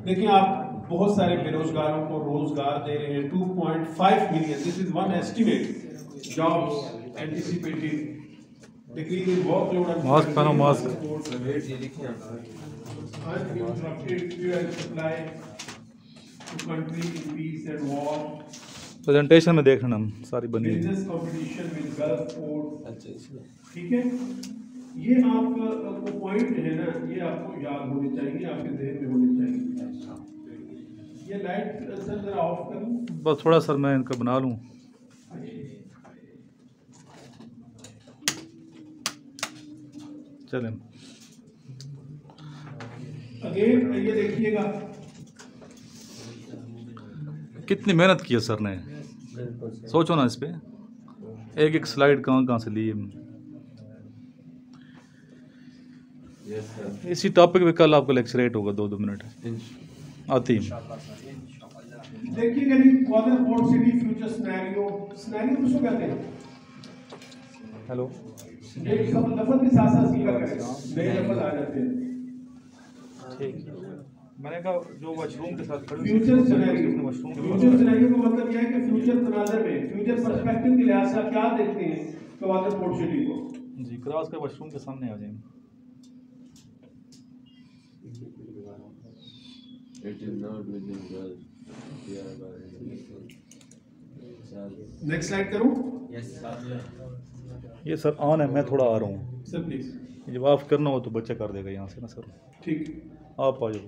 देखिए आप बहुत सारे बेरोजगारों को रोजगार दे रहे हैं, 2.5 million, this is one estimate, jobs anticipated, decrease in workload and mask पहनो, mask. uninterrupted fuel supply to country in peace and war, presentation में देख लेना हम सारी बनी है। business competition with Gulf ports, ठीक है। ये आपको पॉइंट है ना, ये आपको याद होनी चाहिए, आपके जहन में होनी चाहिए। ये लाइट सर जरा ऑफ करूं, बस थोड़ा सर मैं इनका बना लूँ। चलें अगेन ये देखिएगा कितनी मेहनत की है सर ने, सोचो ना इस पे, एक एक स्लाइड कहाँ कहाँ से ली है। इसी टॉपिक पे कल आपका लेक्चरेट होगा 2-2 मिनट आती है। देखिएगा जी, Gwadar port city future scenario, scenario किसको कहते हैं? हेलो, एक सब लफ्ज के साथ साथ सीखा करें, नए लफ्ज आ जाते हैं। ठीक, मैंने कहा जो वॉशरूम के साथ फ्यूचर सिनेरियो, फ्यूचर सिनेरियो का मतलब यह है कि फ्यूचर तनाज़र में, फ्यूचर पर्सपेक्टिव के लिहाज से आप क्या देखते हैं ग्वादर पोर्ट सिटी को? जी, क्रॉस का वॉशरूम के सामने आ जाएंगे। It is not within well. Next slide करूं? ये सर ऑन है, मैं थोड़ा आ रहा हूँ। Sir please. जब आप करना हो तो बच्चा कर देगा यहाँ से ना सर। ठीक आप आ जाओ।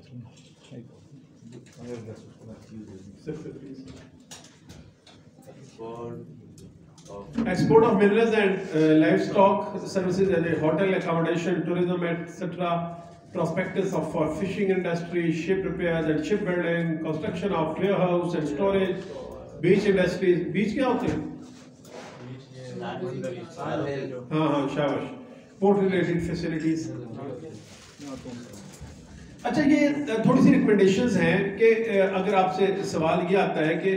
Export of minerals and livestock services and hotel accommodation, tourism, etc. Prospectus of for fishing industry, ship repairs and shipbuilding, construction of warehouse and storage, beach industries. Beach क्या होते हैं? हाँ शाबाश. Port related facilities. अच्छा ये थोड़ी सी recommendations हैं कि अगर आपसे सवाल ये आता है कि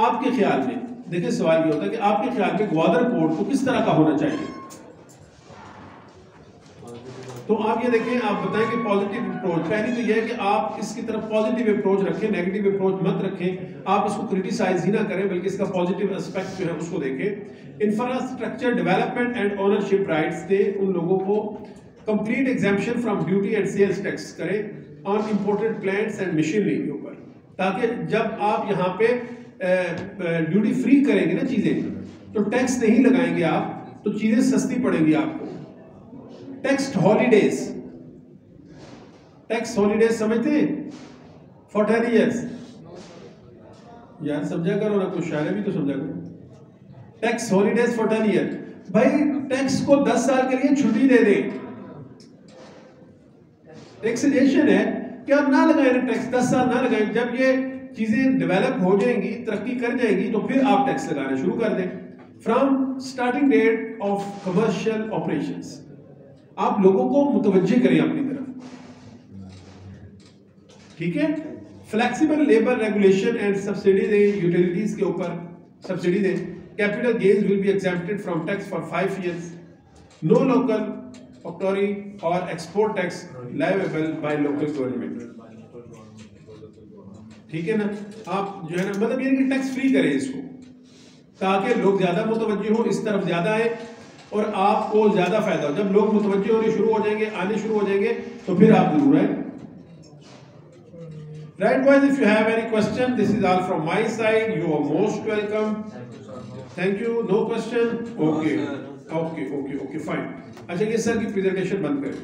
आपके ख्याल में, देखिए सवाल ये होता है कि आपके ख्याल में ग्वादर पोर्ट को किस तरह का होना चाहिए, तो आप ये देखें, आप बताएं कि पॉजिटिव अप्रोच, पहली तो ये है कि आप इसकी तरफ पॉजिटिव अप्रोच रखें, नेगेटिव अप्रोच मत रखें, आप इसको क्रिटिसाइज ही ना करें बल्कि इसका पॉजिटिव एस्पेक्ट जो है उसको देखें। Infrastructure development and ownership rights दे उन लोगों को, complete exemption from duty and sales tax करें on imported plants and machinery के ऊपर, ताकि जब आप यहाँ पे ड्यूटी फ्री करेंगे ना चीजें, तो टैक्स नहीं लगाएंगे आप, तो चीजें सस्ती पड़ेंगी आपको। टैक्स हॉलीडेज, टैक्स हॉलीडेज समझते हैं? फॉर 10 years, यार समझा करो ना, कुछ शायद भी तो समझा करो। टैक्स हॉलीडेज फॉर 10 years, भाई टैक्स को 10 साल के लिए छुट्टी दे दें। एक सजेशन है कि आप ना लगाएं टैक्स, 10 साल ना लगाएं, जब ये चीजें डेवलप हो जाएंगी, तरक्की कर जाएंगी, तो फिर आप टैक्स लगाना शुरू कर दें। From starting date of commercial operations, आप लोगों को मुतवज्जे करें अपनी तरफ, ठीक है। Flexible labour regulation and subsidy दें, यूटिलिटीज के ऊपर सब्सिडी दें। Capital gains will be exempted from tax for 5 years। No local octroi और export tax leviable by local government, ठीक है ना। आप जो है ना, मतलब ये कि टैक्स फ्री करें इसको, ताकि लोग ज्यादा मुतवज्जे हो, इस तरफ ज्यादा आए और आपको ज्यादा फायदा हो। जब लोग मुतवज्जे होने शुरू हो जाएंगे, आने शुरू हो जाएंगे, तो फिर आप जरूर आए। Right boys, if you have any question, this is all from my side. You are most welcome. Thank you. No question? Okay, fine. अच्छा, ये सर की प्रेजेंटेशन बंद करें।